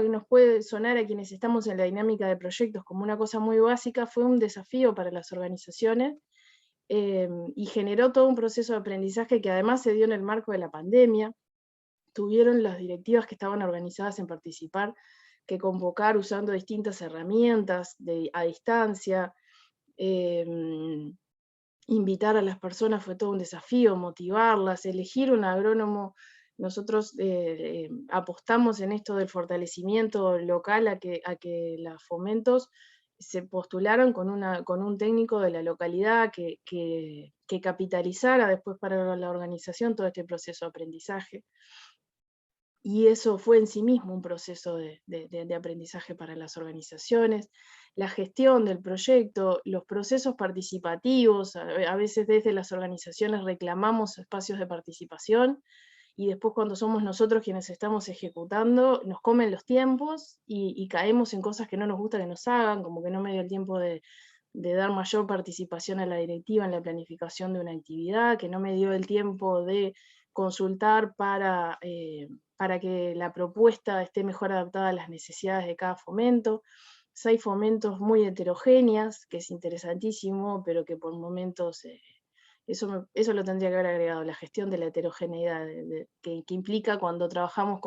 nos puede sonar a quienes estamos en la dinámica de proyectos como una cosa muy básica, fue un desafío para las organizaciones, y generó todo un proceso de aprendizaje que además se dio en el marco de la pandemia. Tuvieron las directivas que estaban organizadas en participar que convocar usando distintas herramientas a distancia. Invitar a las personas fue todo un desafío, motivarlas, elegir un agrónomo. Nosotros apostamos en esto del fortalecimiento local a que los fomentos se postularon con un técnico de la localidad que capitalizara después para la organización todo este proceso de aprendizaje. Y eso fue en sí mismo un proceso de aprendizaje para las organizaciones, la gestión del proyecto, los procesos participativos. A veces desde las organizaciones reclamamos espacios de participación, y después cuando somos nosotros quienes estamos ejecutando, nos comen los tiempos y caemos en cosas que no nos gusta que nos hagan, como que no me dio el tiempo de dar mayor participación a la directiva en la planificación de una actividad, que no me dio el tiempo de consultar para que la propuesta esté mejor adaptada a las necesidades de cada fomento. Hay fomentos muy heterogéneas, que es interesantísimo, pero que por momentos, eso lo tendría que haber agregado, la gestión de la heterogeneidad que implica cuando trabajamos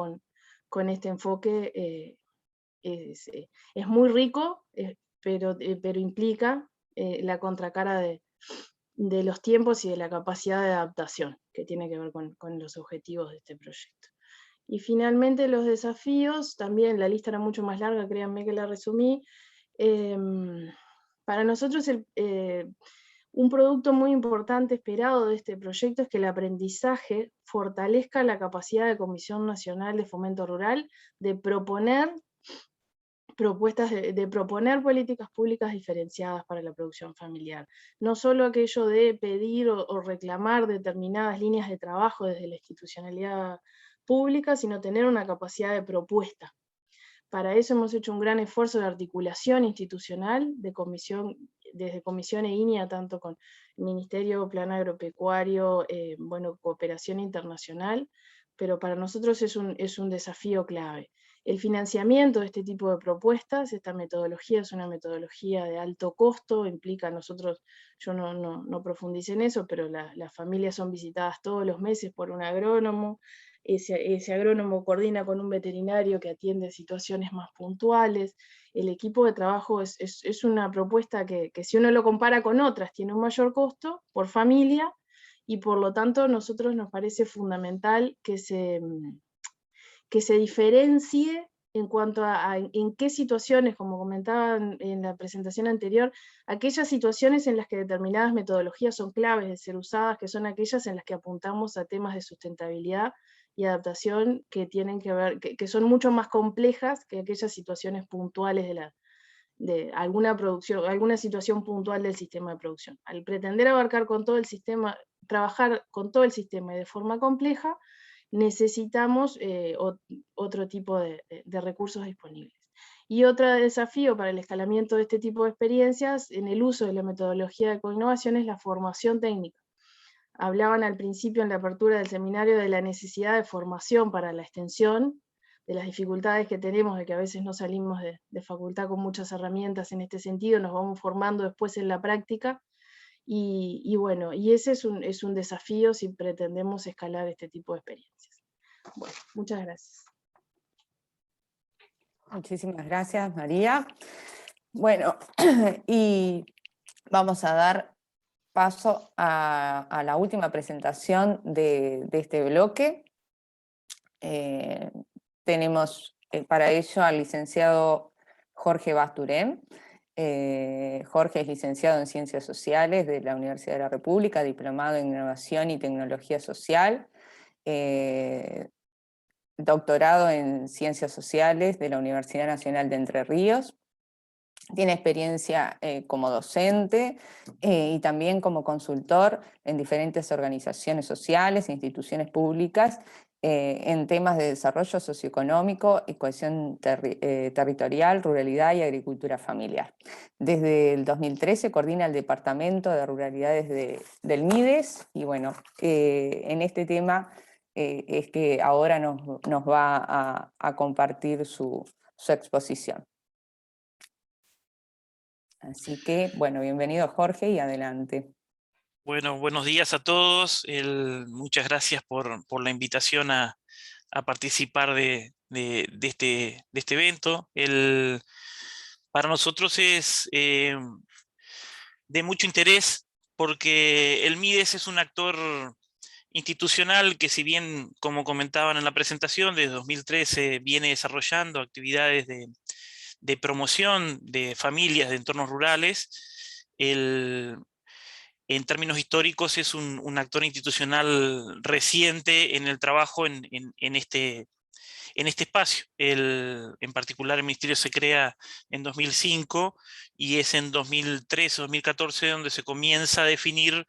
con este enfoque. Es muy rico, pero implica la contracara de los tiempos y de la capacidad de adaptación que tiene que ver con los objetivos de este proyecto. Y finalmente los desafíos, también la lista era mucho más larga, créanme que la resumí. Para nosotros un producto muy importante esperado de este proyecto es que el aprendizaje fortalezca la capacidad de Comisión Nacional de Fomento Rural de proponer propuestas de proponer políticas públicas diferenciadas para la producción familiar. No solo aquello de pedir o reclamar determinadas líneas de trabajo desde la institucionalidad pública, sino tener una capacidad de propuesta. Para eso hemos hecho un gran esfuerzo de articulación institucional, desde Comisión e INIA, tanto con el Ministerio, Plan Agropecuario, cooperación internacional, pero para nosotros es un desafío clave. El financiamiento de este tipo de propuestas, esta metodología es una metodología de alto costo, implica yo no profundicé en eso, pero las familias son visitadas todos los meses por un agrónomo, ese agrónomo coordina con un veterinario que atiende situaciones más puntuales. El equipo de trabajo es una propuesta que si uno lo compara con otras tiene un mayor costo por familia, y por lo tanto a nosotros nos parece fundamental que se diferencie en cuanto a en qué situaciones, como comentaba en la presentación anterior, aquellas situaciones en las que determinadas metodologías son claves de ser usadas, que son aquellas en las que apuntamos a temas de sustentabilidad y adaptación que tienen que ver, que son mucho más complejas que aquellas situaciones puntuales de alguna producción, alguna situación puntual del sistema de producción. Al pretender abarcar con todo el sistema, trabajar con todo el sistema y de forma compleja, necesitamos otro tipo de recursos disponibles. Y otro desafío para el escalamiento de este tipo de experiencias en el uso de la metodología de coinnovación es la formación técnica. Hablaban al principio en la apertura del seminario de la necesidad de formación para la extensión, de las dificultades que tenemos, de que a veces no salimos de facultad con muchas herramientas en este sentido, nos vamos formando después en la práctica, y ese es un desafío si pretendemos escalar este tipo de experiencias. Bueno, muchas gracias. Muchísimas gracias, María. Bueno, y vamos a dar paso a la última presentación de este bloque. Tenemos para ello al licenciado Jorge Basturén. Jorge es licenciado en Ciencias Sociales de la Universidad de la República, diplomado en Innovación y Tecnología Social, doctorado en Ciencias Sociales de la Universidad Nacional de Entre Ríos. Tiene experiencia como docente y también como consultor en diferentes organizaciones sociales e instituciones públicas en temas de desarrollo socioeconómico y cohesión territorial, ruralidad y agricultura familiar. Desde el 2013 coordina el Departamento de Ruralidades del MIDES, y bueno, en este tema es que ahora nos va a compartir su exposición. Así que, bueno, bienvenido Jorge y adelante. Bueno, buenos días a todos. Muchas gracias por la invitación a participar de este evento. Para nosotros es de mucho interés porque el MIDES es un actor institucional que, si bien, como comentaban en la presentación, desde 2013 viene desarrollando actividades de promoción de familias de entornos rurales, en términos históricos es un actor institucional reciente en el trabajo en este espacio. En particular, el ministerio se crea en 2005 y es en 2013 o 2014 donde se comienza a definir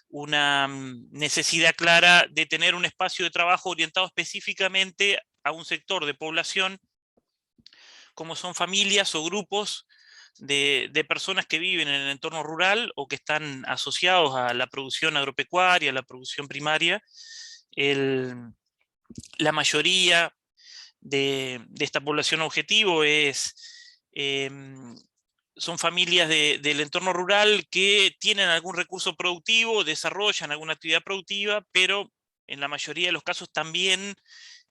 una necesidad clara de tener un espacio de trabajo orientado específicamente a un sector de población, como son familias o grupos de personas que viven en el entorno rural o que están asociados a la producción agropecuaria, a la producción primaria. La mayoría de esta población objetivo son familias del entorno rural que tienen algún recurso productivo, desarrollan alguna actividad productiva, pero en la mayoría de los casos también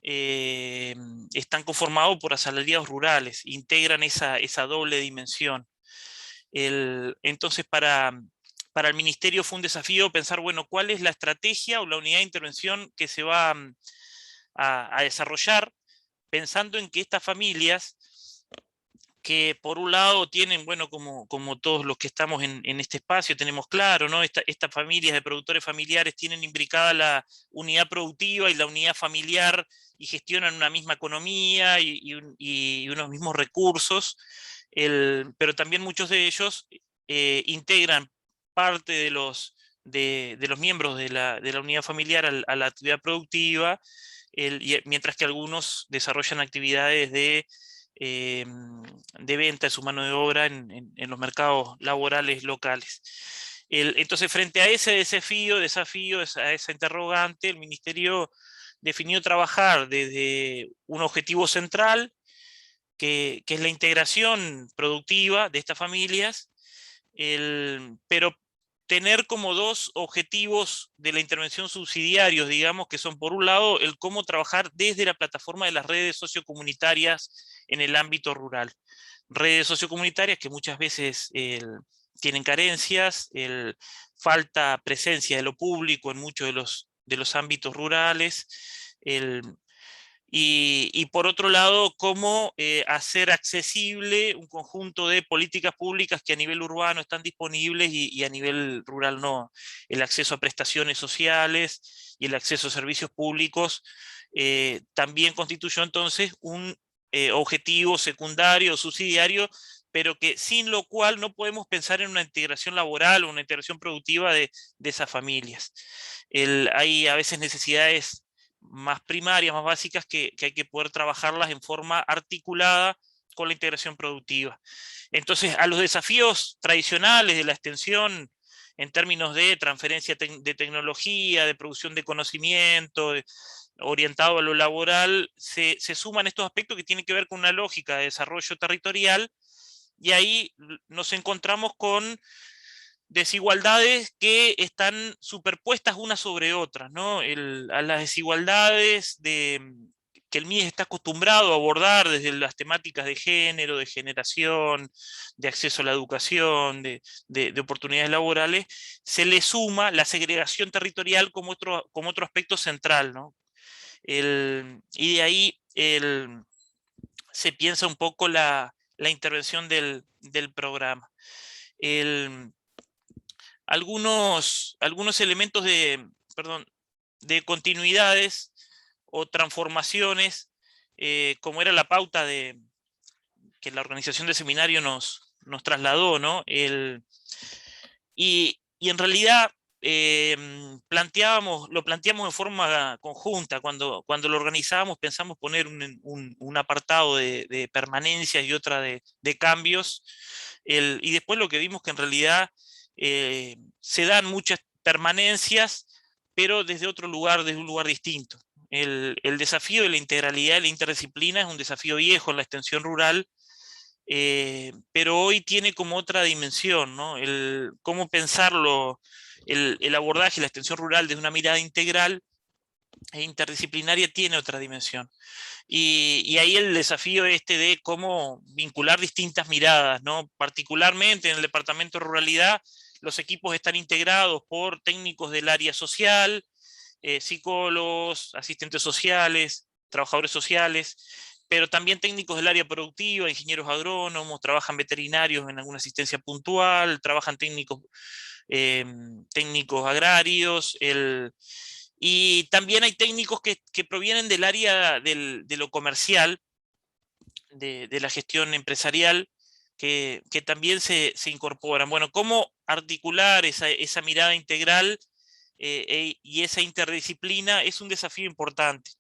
están conformados por asalariados rurales, integran esa doble dimensión. Entonces, para el ministerio fue un desafío pensar, bueno, cuál es la estrategia o la unidad de intervención que se va a desarrollar, pensando en que estas familias que por un lado tienen, bueno, como todos los que estamos en este espacio tenemos claro, ¿no? Estas familias de productores familiares tienen imbricada la unidad productiva y la unidad familiar y gestionan una misma economía y unos mismos recursos, pero también muchos de ellos integran parte de los miembros de la unidad familiar a la actividad productiva, mientras que algunos desarrollan actividades de venta de su mano de obra en los mercados laborales locales. Entonces, frente a ese desafío, a esa interrogante, el Ministerio definió trabajar desde un objetivo central, que es la integración productiva de estas familias, pero tener como dos objetivos de la intervención subsidiarios, digamos, que son por un lado el cómo trabajar desde la plataforma de las redes sociocomunitarias en el ámbito rural. Redes sociocomunitarias que muchas veces tienen carencias, falta presencia de lo público en muchos de los ámbitos rurales, y por otro lado, cómo hacer accesible un conjunto de políticas públicas que a nivel urbano están disponibles y a nivel rural no. El acceso a prestaciones sociales y el acceso a servicios públicos también constituyó entonces un objetivo secundario o subsidiario, pero que sin lo cual no podemos pensar en una integración laboral o una integración productiva de esas familias. Hay a veces necesidades más primarias, más básicas, que hay que poder trabajarlas en forma articulada con la integración productiva. Entonces, a los desafíos tradicionales de la extensión en términos de transferencia de tecnología, de producción de conocimiento, orientado a lo laboral, se suman estos aspectos que tienen que ver con una lógica de desarrollo territorial, y ahí nos encontramos con desigualdades que están superpuestas unas sobre otras, ¿no? A las desigualdades que el MIES está acostumbrado a abordar desde las temáticas de género, de generación, de acceso a la educación, de oportunidades laborales, se le suma la segregación territorial como otro aspecto central, ¿no? Y de ahí se piensa un poco la intervención del programa. Algunos elementos de continuidades o transformaciones, como era la pauta que la organización de seminario nos trasladó, ¿no? Y en realidad lo planteamos de forma conjunta. Cuando lo organizábamos pensamos poner un apartado de permanencias y otra de cambios, y después lo que vimos que en realidad se dan muchas permanencias, pero desde otro lugar, desde un lugar distinto. El desafío de la integralidad y la interdisciplina es un desafío viejo en la extensión rural, pero hoy tiene como otra dimensión, ¿no? Cómo pensarlo, el abordaje y la extensión rural desde una mirada integral e interdisciplinaria tiene otra dimensión. Y ahí el desafío de cómo vincular distintas miradas, ¿no? Particularmente en el Departamento de Ruralidad, los equipos están integrados por técnicos del área social, psicólogos, asistentes sociales, trabajadores sociales, pero también técnicos del área productiva, ingenieros agrónomos, trabajan veterinarios en alguna asistencia puntual, trabajan técnicos agrarios, y también hay técnicos que provienen del área de lo comercial, de la gestión empresarial, que también se incorporan. Bueno, ¿cómo articular esa mirada integral y esa interdisciplina? Es un desafío importante.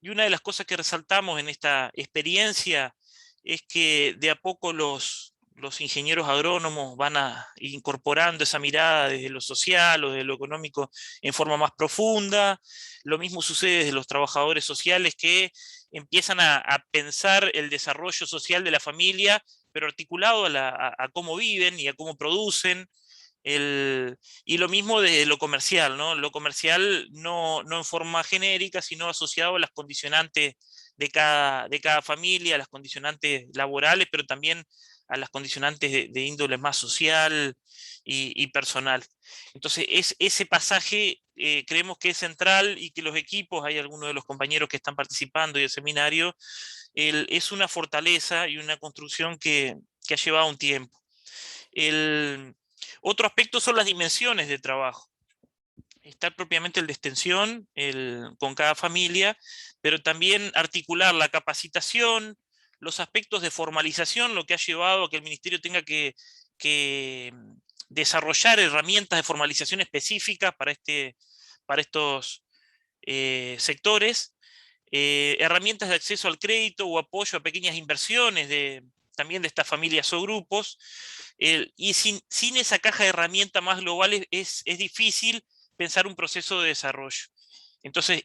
Y una de las cosas que resaltamos en esta experiencia es que de a poco los ingenieros agrónomos van incorporando esa mirada desde lo social o desde lo económico en forma más profunda. Lo mismo sucede desde los trabajadores sociales, que empiezan a pensar el desarrollo social de la familia, pero articulado a cómo viven y a cómo producen. Y lo mismo de lo comercial, ¿no? Lo comercial no en forma genérica, sino asociado a las condicionantes de cada familia, a las condicionantes laborales, pero también a las condicionantes de índole más social y personal. Entonces, ese pasaje creemos que es central, y que los equipos, hay algunos de los compañeros que están participando y el seminario, es una fortaleza y una construcción que ha llevado un tiempo. Otro aspecto son las dimensiones de trabajo. Está propiamente el de extensión con cada familia, pero también articular la capacitación, los aspectos de formalización, lo que ha llevado a que el Ministerio tenga que desarrollar herramientas de formalización específicas para estos sectores, herramientas de acceso al crédito o apoyo a pequeñas inversiones también de estas familias o grupos, y sin esa caja de herramientas más globales es difícil pensar un proceso de desarrollo. Entonces,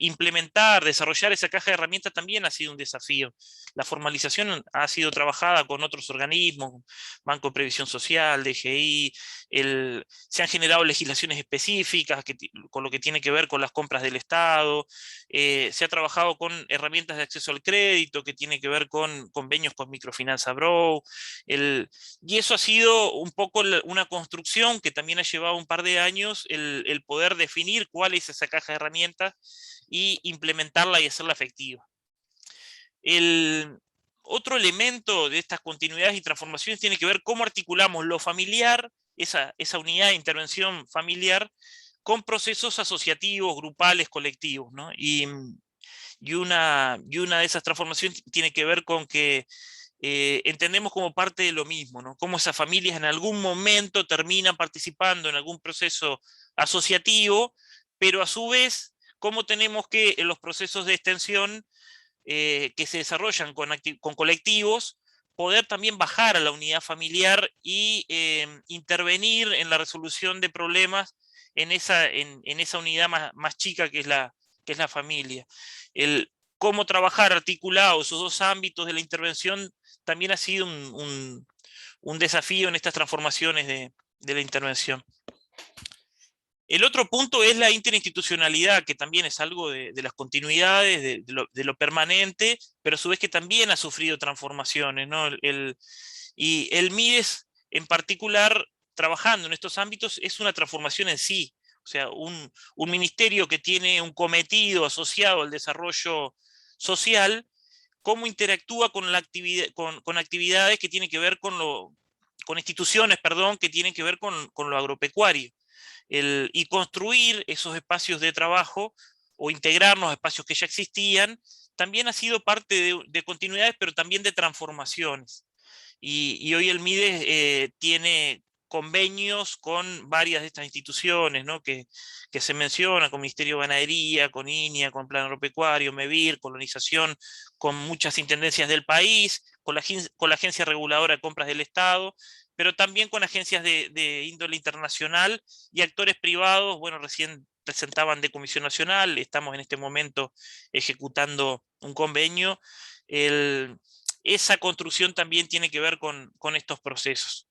desarrollar esa caja de herramientas también ha sido un desafío. La formalización ha sido trabajada con otros organismos, Banco de Previsión Social, DGI, se han generado legislaciones específicas con lo que tiene que ver con las compras del Estado, se ha trabajado con herramientas de acceso al crédito, que tiene que ver con convenios con Microfinanza Bro, y eso ha sido un poco una construcción que también ha llevado un par de años el poder definir cuál es esa caja de herramientas y implementarla y hacerla efectiva. El otro elemento de estas continuidades y transformaciones tiene que ver cómo articulamos lo familiar, esa unidad de intervención familiar, con procesos asociativos, grupales, colectivos, ¿no? Y una de esas transformaciones tiene que ver con que entendemos como parte de lo mismo, ¿no? Cómo esas familias en algún momento terminan participando en algún proceso asociativo, pero a su vez, cómo tenemos que en los procesos de extensión que se desarrollan con colectivos, poder también bajar a la unidad familiar y intervenir en la resolución de problemas en esa unidad más chica que es la familia. Cómo trabajar articulado esos dos ámbitos de la intervención también ha sido un desafío en estas transformaciones de la intervención. El otro punto es la interinstitucionalidad, que también es algo de las continuidades, de lo permanente, pero a su vez que también ha sufrido transformaciones, ¿no? Y el MIDES en particular, trabajando en estos ámbitos, es una transformación en sí. O sea, un ministerio que tiene un cometido asociado al desarrollo social, cómo interactúa con actividades que tienen que ver con instituciones, perdón, que tienen que ver con lo agropecuario. Y construir esos espacios de trabajo o integrarnos a espacios que ya existían, también ha sido parte de continuidades, pero también de transformaciones. Y hoy el MIDES tiene convenios con varias de estas instituciones, ¿no? que se mencionan, con Ministerio de Ganadería, con INIA, con Plan Agropecuario, MEVIR, colonización, con muchas intendencias del país, con la Agencia Reguladora de Compras del Estado, pero también con agencias de índole internacional y actores privados. Bueno, recién presentaban de Comisión Nacional, estamos en este momento ejecutando un convenio. Esa construcción también tiene que ver con estos procesos.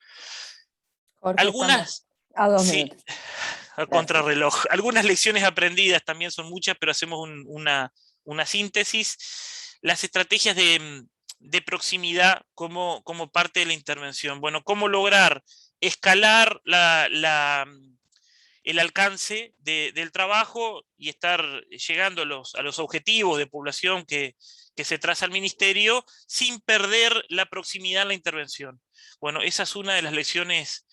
Jorge, Algunas, a 2 sí, minutos. a contrarreloj. Algunas lecciones aprendidas también son muchas, pero hacemos una síntesis. Las estrategias de proximidad como parte de la intervención. Bueno, cómo lograr escalar el alcance del trabajo y estar llegando a los objetivos de población que se traza el ministerio sin perder la proximidad en la intervención. Bueno, esa es una de las lecciones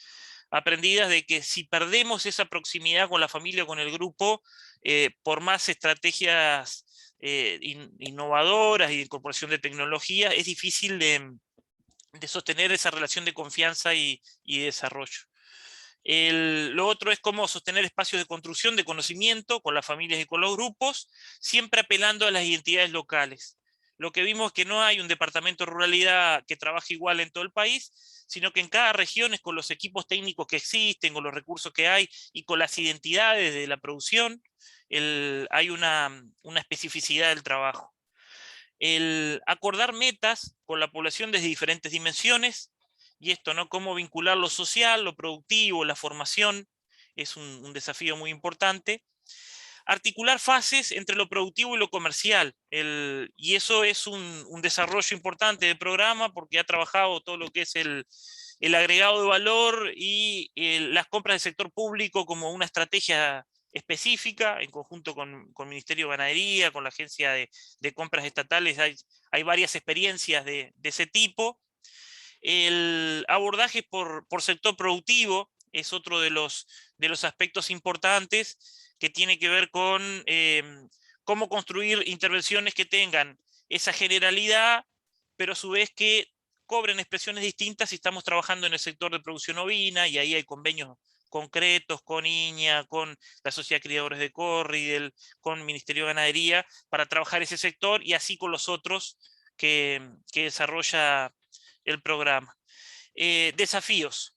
aprendidas, de que si perdemos esa proximidad con la familia o con el grupo, por más estrategias innovadoras y de incorporación de tecnología, es difícil de sostener esa relación de confianza y desarrollo. Lo otro es cómo sostener espacios de construcción de conocimiento con las familias y con los grupos, siempre apelando a las identidades locales. Lo que vimos es que no hay un departamento de ruralidad que trabaje igual en todo el país, sino que en cada región, con los equipos técnicos que existen, con los recursos que hay y con las identidades de la producción, hay una especificidad del trabajo. Acordar metas con la población desde diferentes dimensiones, y esto, ¿no? Cómo vincular lo social, lo productivo, la formación, es un desafío muy importante. Articular fases entre lo productivo y lo comercial, y eso es un desarrollo importante del programa, porque ha trabajado todo lo que es el agregado de valor y las compras del sector público como una estrategia específica, en conjunto con el Ministerio de Ganadería, con la Agencia de Compras Estatales, hay varias experiencias de ese tipo. El abordaje por sector productivo es otro de los aspectos importantes, que tiene que ver con cómo construir intervenciones que tengan esa generalidad, pero a su vez que cobren expresiones distintas si estamos trabajando en el sector de producción ovina, y ahí hay convenios concretos con INEA, con la Sociedad de Criadores de Corridel, con el Ministerio de Ganadería, para trabajar ese sector, y así con los otros que desarrolla el programa. Desafíos.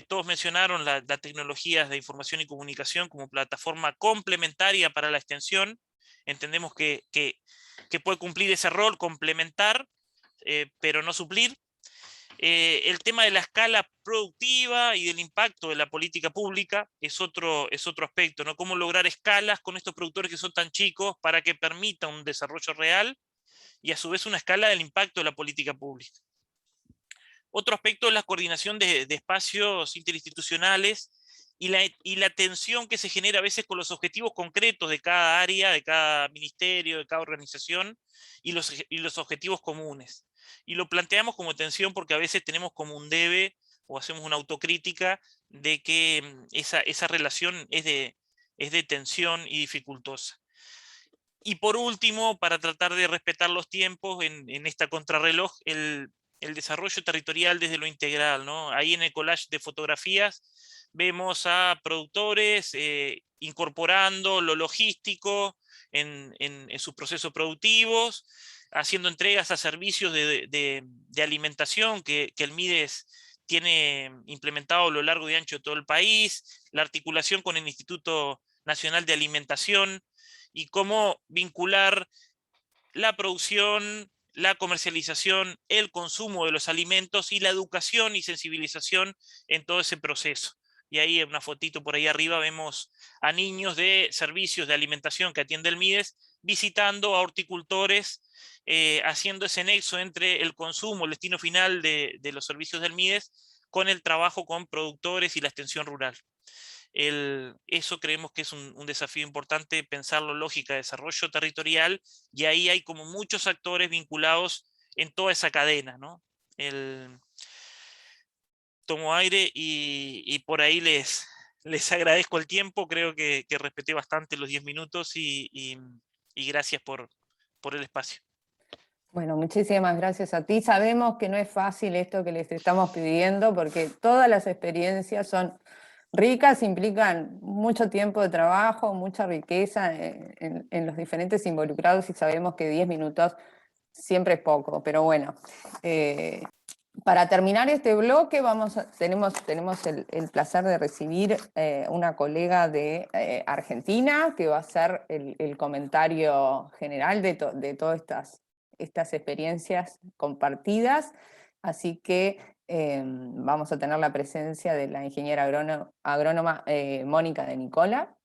Todos mencionaron las tecnologías de información y comunicación como plataforma complementaria para la extensión. Entendemos que puede cumplir ese rol, complementar, pero no suplir. El tema de la escala productiva y del impacto de la política pública es otro aspecto, ¿no? Cómo lograr escalas con estos productores que son tan chicos para que permita un desarrollo real y a su vez una escala del impacto de la política pública. Otro aspecto es la coordinación de espacios interinstitucionales y la tensión que se genera a veces con los objetivos concretos de cada área, de cada ministerio, de cada organización, y los objetivos comunes. Y lo planteamos como tensión porque a veces tenemos como un debe o hacemos una autocrítica de que esa relación es de tensión y dificultosa. Y por último, para tratar de respetar los tiempos en esta contrarreloj, el desarrollo territorial desde lo integral, ¿no? Ahí en el collage de fotografías vemos a productores incorporando lo logístico en sus procesos productivos, haciendo entregas a servicios de alimentación que el MIDES tiene implementado a lo largo y ancho de todo el país, la articulación con el Instituto Nacional de Alimentación, y cómo vincular la producción, la comercialización, el consumo de los alimentos y la educación y sensibilización en todo ese proceso. Y ahí en una fotito por ahí arriba vemos a niños de servicios de alimentación que atiende el MIDES visitando a horticultores, haciendo ese nexo entre el consumo, el destino final de los servicios del MIDES con el trabajo con productores y la extensión rural. Eso creemos que es un desafío importante, pensarlo lógica de desarrollo territorial, y ahí hay como muchos actores vinculados en toda esa cadena, ¿no? Tomo aire y por ahí les agradezco el tiempo, creo que respeté bastante los 10 minutos y gracias por el espacio. Bueno, muchísimas gracias a ti. Sabemos que no es fácil esto que les estamos pidiendo, porque todas las experiencias son ricas, implican mucho tiempo de trabajo, mucha riqueza en los diferentes involucrados, y sabemos que 10 minutos siempre es poco, pero bueno. Para terminar este bloque tenemos el placer de recibir una colega de Argentina, que va a hacer el comentario general de todas estas experiencias compartidas, así que vamos a tener la presencia de la ingeniera agrónoma Mónica de Nicola.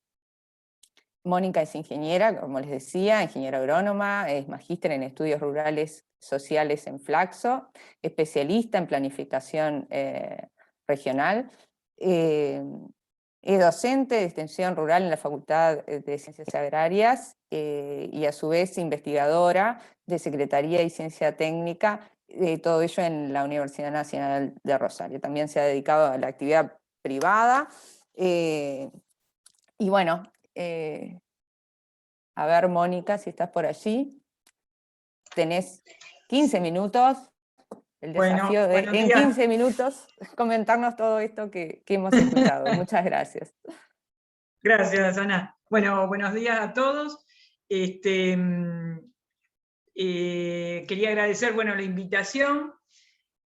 Mónica es ingeniera, como les decía, ingeniera agrónoma, es magíster en estudios rurales sociales en Flaxo, especialista en planificación regional, es docente de extensión rural en la Facultad de Ciencias Agrarias y a su vez investigadora de Secretaría y Ciencia Técnica, todo ello en la Universidad Nacional de Rosario. También se ha dedicado a la actividad privada. Y bueno, a ver, Mónica, si estás por allí. Tenés 15 minutos, el desafío de en 15 minutos comentarnos todo esto que hemos escuchado. Muchas gracias. Gracias, Ana. Bueno, buenos días a todos. Quería agradecer, la invitación.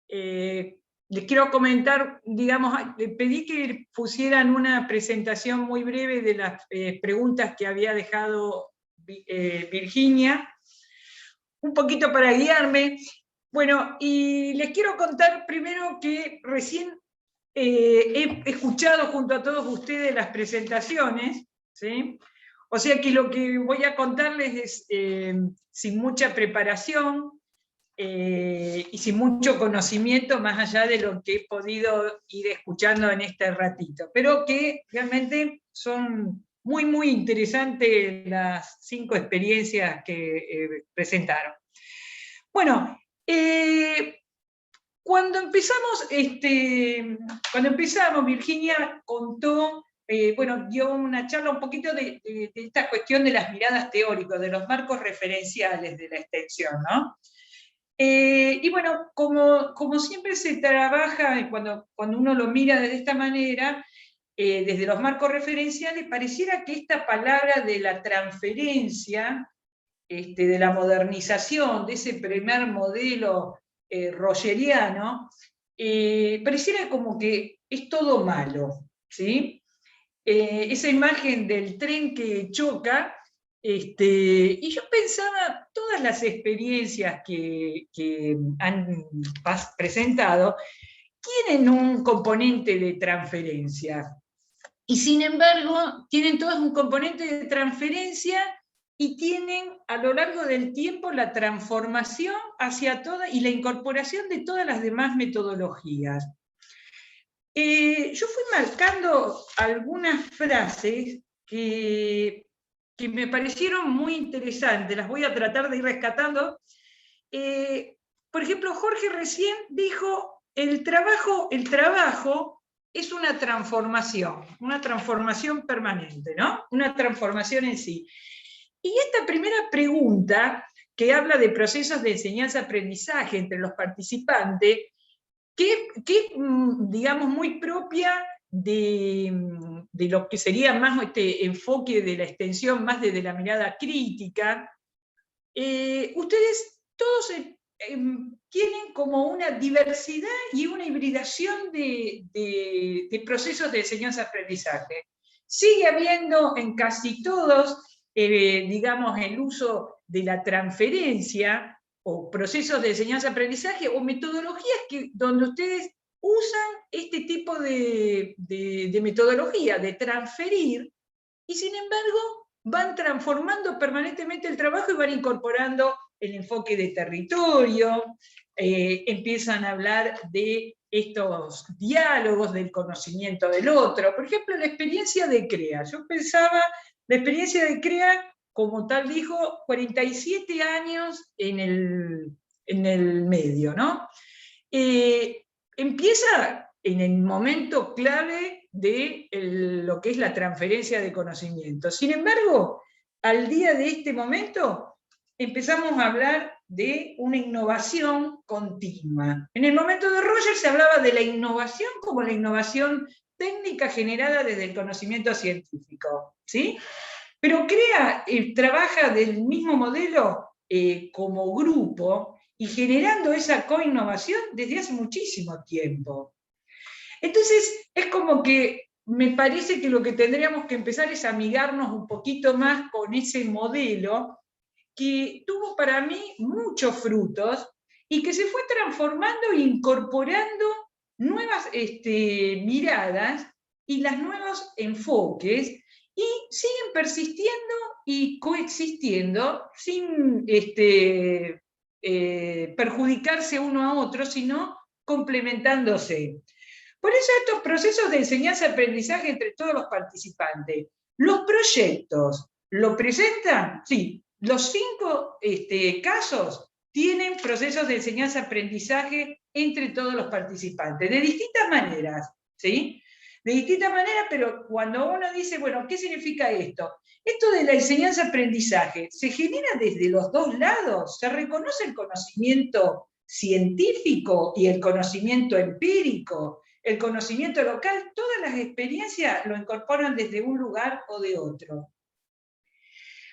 Les quiero comentar, digamos, pedí que pusieran una presentación muy breve de las preguntas que había dejado Virginia, un poquito para guiarme. Bueno, y les quiero contar primero que recién he escuchado junto a todos ustedes las presentaciones, ¿sí? O sea que lo que voy a contarles es sin mucha preparación y sin mucho conocimiento, más allá de lo que he podido ir escuchando en este ratito, pero que realmente son muy, muy interesante las 5 experiencias que presentaron. Bueno, cuando empezamos, Virginia contó, bueno, dio una charla un poquito de esta cuestión de las miradas teóricas, de los marcos referenciales de la extensión, ¿no? Y bueno, como siempre se trabaja, cuando uno lo mira de esta manera, desde los marcos referenciales, pareciera que esta palabra de la transferencia, de la modernización, de ese primer modelo rogeriano, pareciera como que es todo malo, ¿sí? Esa imagen del tren que choca, y yo pensaba, todas las experiencias que han presentado tienen un componente de transferencia, y sin embargo tienen todas un componente de transferencia y tienen a lo largo del tiempo la transformación hacia toda y la incorporación de todas las demás metodologías. Yo fui marcando algunas frases que me parecieron muy interesantes, las voy a tratar de ir rescatando. Por ejemplo, Jorge recién dijo, el trabajo es una transformación permanente, ¿no? Una transformación en sí. Y esta primera pregunta, que habla de procesos de enseñanza-aprendizaje entre los participantes, que digamos, muy propia de lo que sería más este enfoque de la extensión, más desde la mirada crítica, ustedes todos tienen como una diversidad y una hibridación de procesos de enseñanza-aprendizaje. Sigue habiendo en casi todos, digamos, el uso de la transferencia, o procesos de enseñanza-aprendizaje, o metodologías donde ustedes usan este tipo de metodología, de transferir, y sin embargo van transformando permanentemente el trabajo y van incorporando el enfoque de territorio, empiezan a hablar de estos diálogos, del conocimiento del otro. Por ejemplo, la experiencia de CREA. Yo pensaba, la experiencia de CREA, como tal dijo, 47 años en el medio, ¿no? Empieza en el momento clave de lo que es la transferencia de conocimiento. Sin embargo, al día de este momento, empezamos a hablar de una innovación continua. En el momento de Rogers se hablaba de la innovación como la innovación técnica generada desde el conocimiento científico, ¿sí? Pero CREA trabaja del mismo modelo como grupo y generando esa coinnovación desde hace muchísimo tiempo. Entonces, es como que me parece que lo que tendríamos que empezar es amigarnos un poquito más con ese modelo que tuvo para mí muchos frutos y que se fue transformando e incorporando nuevas miradas y los nuevos enfoques, y siguen persistiendo y coexistiendo sin perjudicarse uno a otro, sino complementándose. Por eso estos procesos de enseñanza-aprendizaje entre todos los participantes. ¿Los proyectos lo presentan? Sí. Los 5 casos tienen procesos de enseñanza-aprendizaje entre todos los participantes, de distintas maneras, ¿sí? De distintas maneras, pero cuando uno dice, bueno, ¿qué significa esto? Esto de la enseñanza-aprendizaje, ¿se genera desde los dos lados? ¿Se reconoce el conocimiento científico y el conocimiento empírico? El conocimiento local, todas las experiencias lo incorporan desde un lugar o de otro.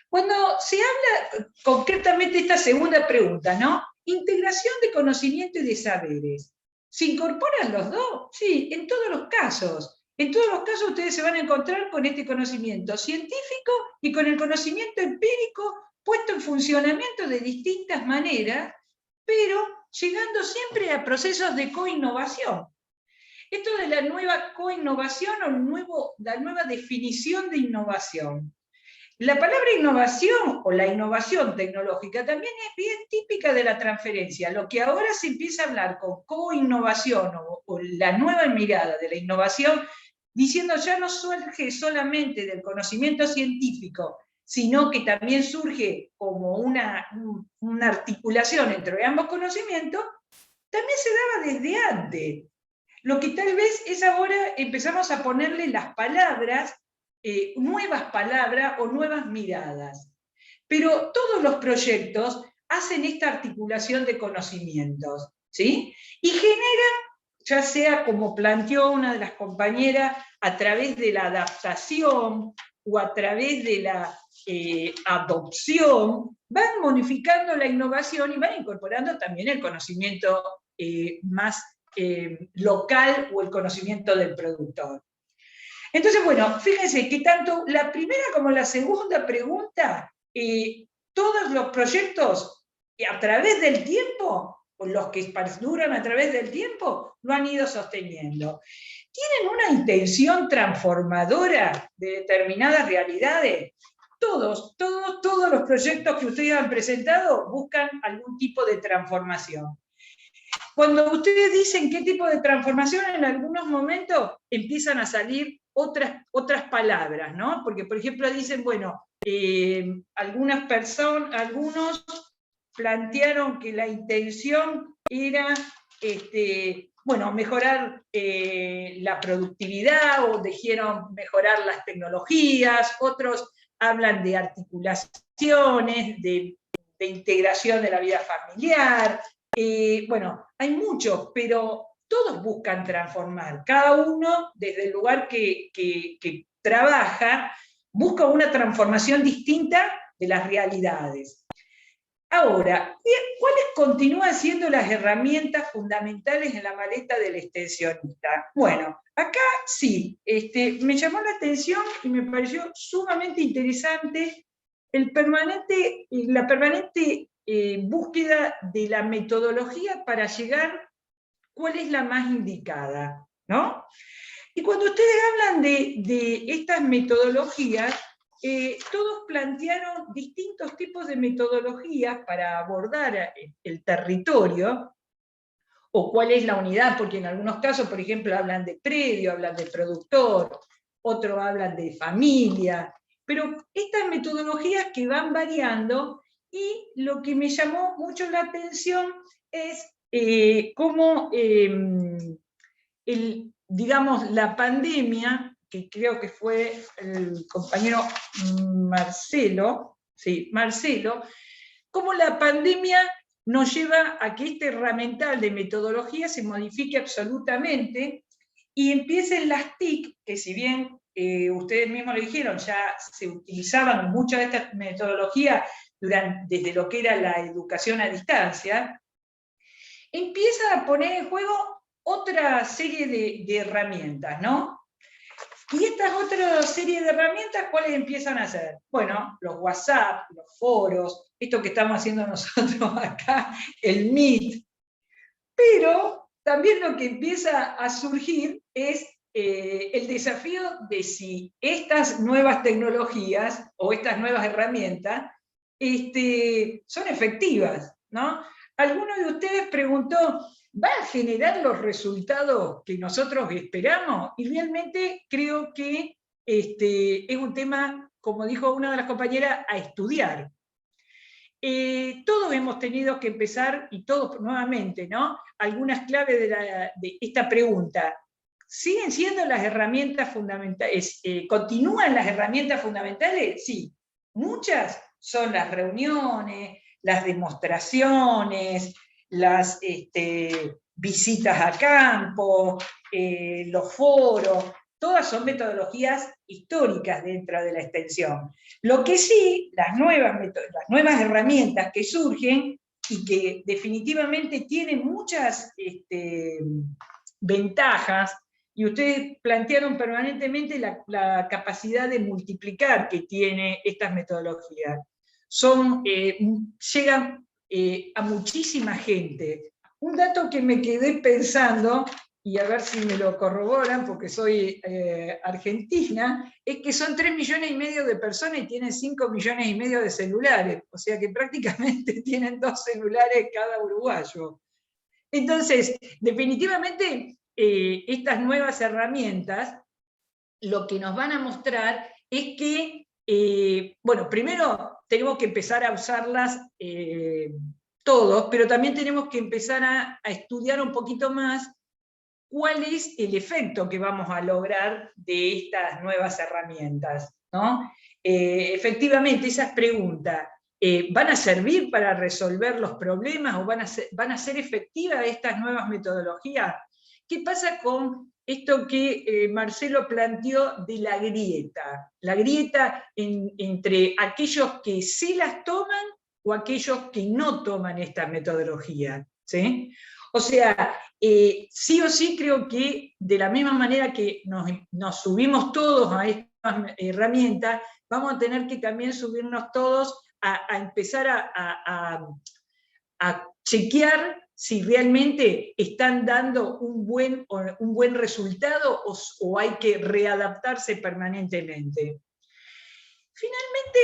Cuando se habla concretamente de esta segunda pregunta, ¿no? Integración de conocimiento y de saberes. ¿Se incorporan los dos? Sí, en todos los casos. En todos los casos ustedes se van a encontrar con este conocimiento científico y con el conocimiento empírico puesto en funcionamiento de distintas maneras, pero llegando siempre a procesos de coinnovación. Esto de la nueva coinnovación o la nueva definición de innovación. La palabra innovación o la innovación tecnológica también es bien típica de la transferencia. Lo que ahora se empieza a hablar con coinnovación o la nueva mirada de la innovación diciendo ya no surge solamente del conocimiento científico, sino que también surge como una articulación entre ambos conocimientos, también se daba desde antes. Lo que tal vez es ahora empezamos a ponerle las palabras, nuevas palabras o nuevas miradas. Pero todos los proyectos hacen esta articulación de conocimientos, ¿sí? Y generan, ya sea como planteó una de las compañeras, a través de la adaptación o a través de la adopción, van modificando la innovación y van incorporando también el conocimiento más local o el conocimiento del productor. Entonces, bueno, fíjense que tanto la primera como la segunda pregunta, todos los proyectos a través del tiempo, o los que perduran a través del tiempo, lo han ido sosteniendo. ¿Tienen una intención transformadora de determinadas realidades? Todos los proyectos que ustedes han presentado buscan algún tipo de transformación. Cuando ustedes dicen qué tipo de transformación, en algunos momentos empiezan a salir otras palabras, ¿no? Porque, por ejemplo, dicen, bueno, algunos plantearon que la intención era, bueno, mejorar la productividad, o dijeron mejorar las tecnologías, otros hablan de articulaciones, de integración de la vida familiar. Bueno, hay muchos, pero todos buscan transformar. Cada uno, desde el lugar que trabaja, busca una transformación distinta de las realidades. Ahora, ¿cuáles continúan siendo las herramientas fundamentales en la maleta del extensionista? Bueno, acá sí, me llamó la atención y me pareció sumamente interesante la permanente búsqueda de la metodología para llegar cuál es la más indicada, ¿no? Y cuando ustedes hablan de estas metodologías, todos plantearon distintos tipos de metodologías para abordar el territorio, o cuál es la unidad, porque en algunos casos, por ejemplo, hablan de predio, hablan de productor, otros hablan de familia, pero estas metodologías que van variando, y lo que me llamó mucho la atención es cómo, digamos, la pandemia, que creo que fue el compañero Marcelo, cómo la pandemia nos lleva a que este herramental de metodología se modifique absolutamente y empiecen las TIC, que si bien ustedes mismos lo dijeron, ya se utilizaban muchas de estas metodologías desde lo que era la educación a distancia, empiezan a poner en juego otra serie de herramientas, ¿no? Y estas otras series de herramientas, ¿cuáles empiezan a ser? Bueno, los WhatsApp, los foros, esto que estamos haciendo nosotros acá, el Meet. Pero también lo que empieza a surgir es el desafío de si estas nuevas tecnologías o estas nuevas herramientas son efectivas, ¿no? Alguno de ustedes preguntó, ¿va a generar los resultados que nosotros esperamos? Y realmente creo que es un tema, como dijo una de las compañeras, a estudiar. Todos hemos tenido que empezar, y todos nuevamente, ¿no? Algunas claves de esta pregunta. ¿Siguen siendo las herramientas fundamentales? ¿Continúan las herramientas fundamentales? Sí. Muchas son las reuniones, las demostraciones, las visitas a campo, los foros, todas son metodologías históricas dentro de la extensión. Lo que sí, las nuevas herramientas que surgen y que definitivamente tienen muchas ventajas, y ustedes plantearon permanentemente la capacidad de multiplicar que tiene estas metodologías. Llegan a muchísima gente. Un dato que me quedé pensando, y a ver si me lo corroboran, porque soy argentina, es que son 3,5 millones de personas y tienen 5,5 millones de celulares, o sea que prácticamente tienen 2 celulares cada uruguayo. Entonces, definitivamente, estas nuevas herramientas lo que nos van a mostrar es que, bueno, primero tenemos que empezar a usarlas todos, pero también tenemos que empezar a estudiar un poquito más cuál es el efecto que vamos a lograr de estas nuevas herramientas, ¿no? Efectivamente, esas preguntas, ¿van a servir para resolver los problemas o van a ser efectivas estas nuevas metodologías? ¿Qué pasa con esto que Marcelo planteó de la grieta? La grieta entre aquellos que sí las toman o aquellos que no toman esta metodología, ¿sí? O sea, sí o sí creo que de la misma manera que nos subimos todos a estas herramientas, vamos a tener que también subirnos todos a empezar a chequear si realmente están dando un buen resultado o hay que readaptarse permanentemente. Finalmente,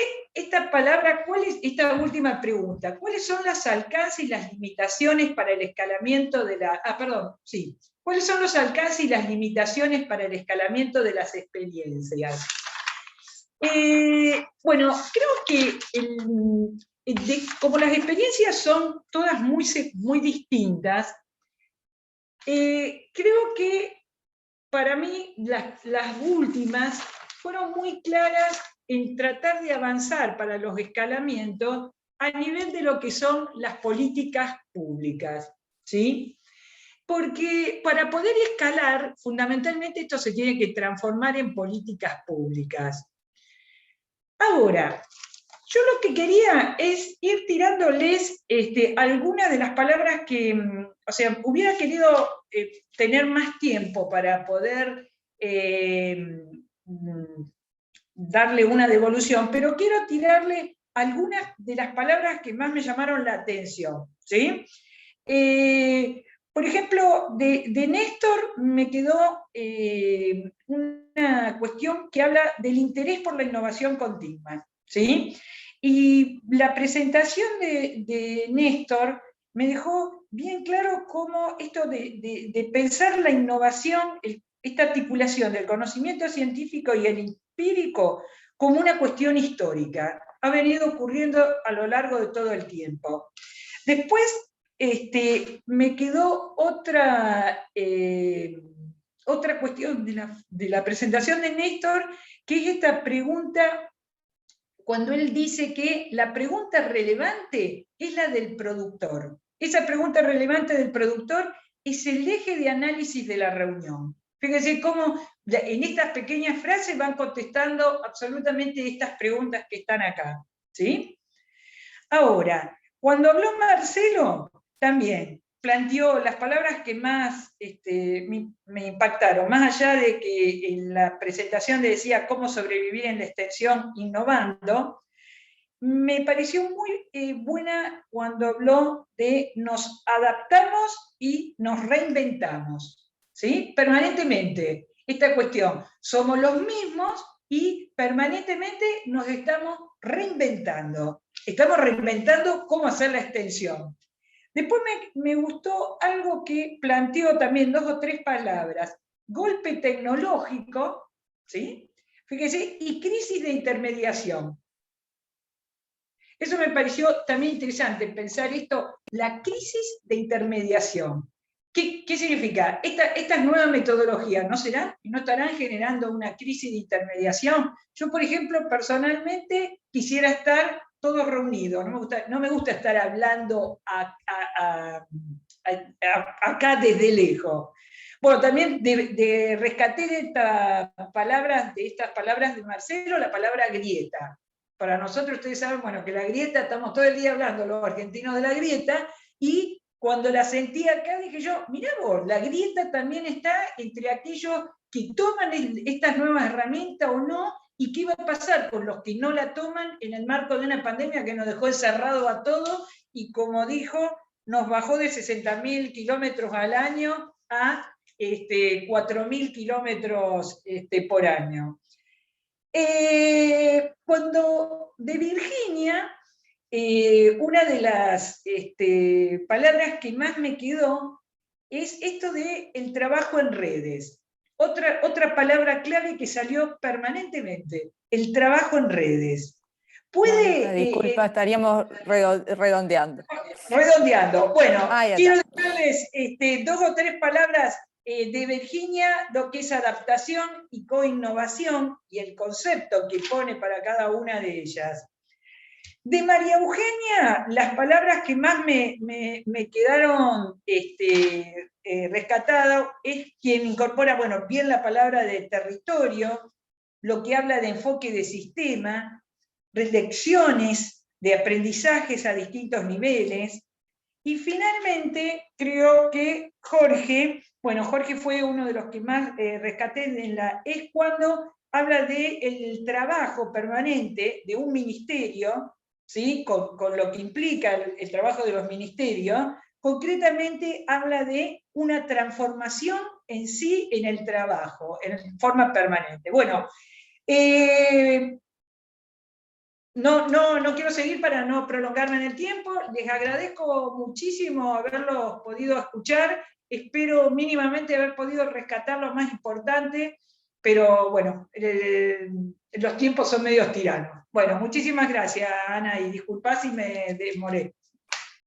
esta última pregunta, ¿cuáles son los alcances y las limitaciones para el escalamiento de la... ¿Cuáles son los alcances y las limitaciones para el escalamiento de las experiencias? Bueno, creo que como las experiencias son todas muy distintas, creo que para mí las últimas fueron muy claras en tratar de avanzar para los escalamientos a nivel de lo que son las políticas públicas, ¿sí? Porque para poder escalar, fundamentalmente esto se tiene que transformar en políticas públicas. Ahora, yo lo que quería es ir tirándoles algunas de las palabras que, o sea, hubiera querido tener más tiempo para poder darle una devolución, pero quiero tirarle algunas de las palabras que más me llamaron la atención, ¿sí? Por ejemplo, de Néstor me quedó una cuestión que habla del interés por la innovación continua, ¿sí? Y la presentación de Néstor me dejó bien claro cómo esto de pensar la innovación, esta articulación del conocimiento científico y el empírico como una cuestión histórica, ha venido ocurriendo a lo largo de todo el tiempo. Después, me quedó otra cuestión de la presentación de Néstor, que es esta pregunta, cuando él dice que la pregunta relevante es la del productor. Esa pregunta relevante del productor es el eje de análisis de la reunión. Fíjense cómo en estas pequeñas frases van contestando absolutamente estas preguntas que están acá, ¿sí? Ahora, cuando habló Marcelo, también planteó las palabras que más me impactaron, más allá de que en la presentación decía cómo sobrevivir en la extensión innovando, me pareció muy buena cuando habló de nos adaptamos y nos reinventamos, ¿sí? Permanentemente. Esta cuestión, somos los mismos y permanentemente nos estamos reinventando. Estamos reinventando cómo hacer la extensión. Después me gustó algo que planteó también 2 o 3 palabras. Golpe tecnológico, ¿sí? Fíjense, y crisis de intermediación. Eso me pareció también interesante, pensar esto, la crisis de intermediación. ¿Qué significa? Estas nuevas metodologías, ¿no estarán generando una crisis de intermediación? Yo, por ejemplo, personalmente quisiera estar todos reunidos, no me gusta estar hablando acá desde lejos. Bueno, también rescaté de estas palabras de Marcelo, la palabra grieta. Para nosotros, ustedes saben, bueno, que la grieta, estamos todo el día hablando los argentinos de la grieta, y cuando la sentí acá dije yo, mirá vos, la grieta también está entre aquellos que toman estas nuevas herramientas o no, y qué va a pasar con los que no la toman en el marco de una pandemia que nos dejó encerrado a todos, y como dijo, nos bajó de 60.000 kilómetros al año a 4.000 kilómetros por año. Cuando de Virginia, una de las palabras que más me quedó es esto del trabajo en redes. otra palabra clave que salió permanentemente, el trabajo en redes. ¿Puede...? Disculpa, estaríamos redondeando. Redondeando. Bueno, quiero está. darles 2 o 3 palabras de Virginia, lo que es adaptación y coinnovación, y el concepto que pone para cada una de ellas. De María Eugenia, las palabras que más me quedaron rescatadas es quien incorpora, bueno, bien la palabra de territorio, lo que habla de enfoque de sistema, reflexiones de aprendizajes a distintos niveles, y finalmente creo que Jorge, bueno, Jorge fue uno de los que más rescaté es cuando habla del trabajo permanente de un ministerio, ¿sí? Con lo que implica el trabajo de los ministerios, concretamente habla de una transformación en sí en el trabajo, en forma permanente. Bueno, no quiero seguir para no prolongarme en el tiempo, les agradezco muchísimo haberlos podido escuchar, espero mínimamente haber podido rescatar lo más importante, pero bueno, los tiempos son medios tiranos. Bueno, muchísimas gracias, Ana, y disculpá si me demoré.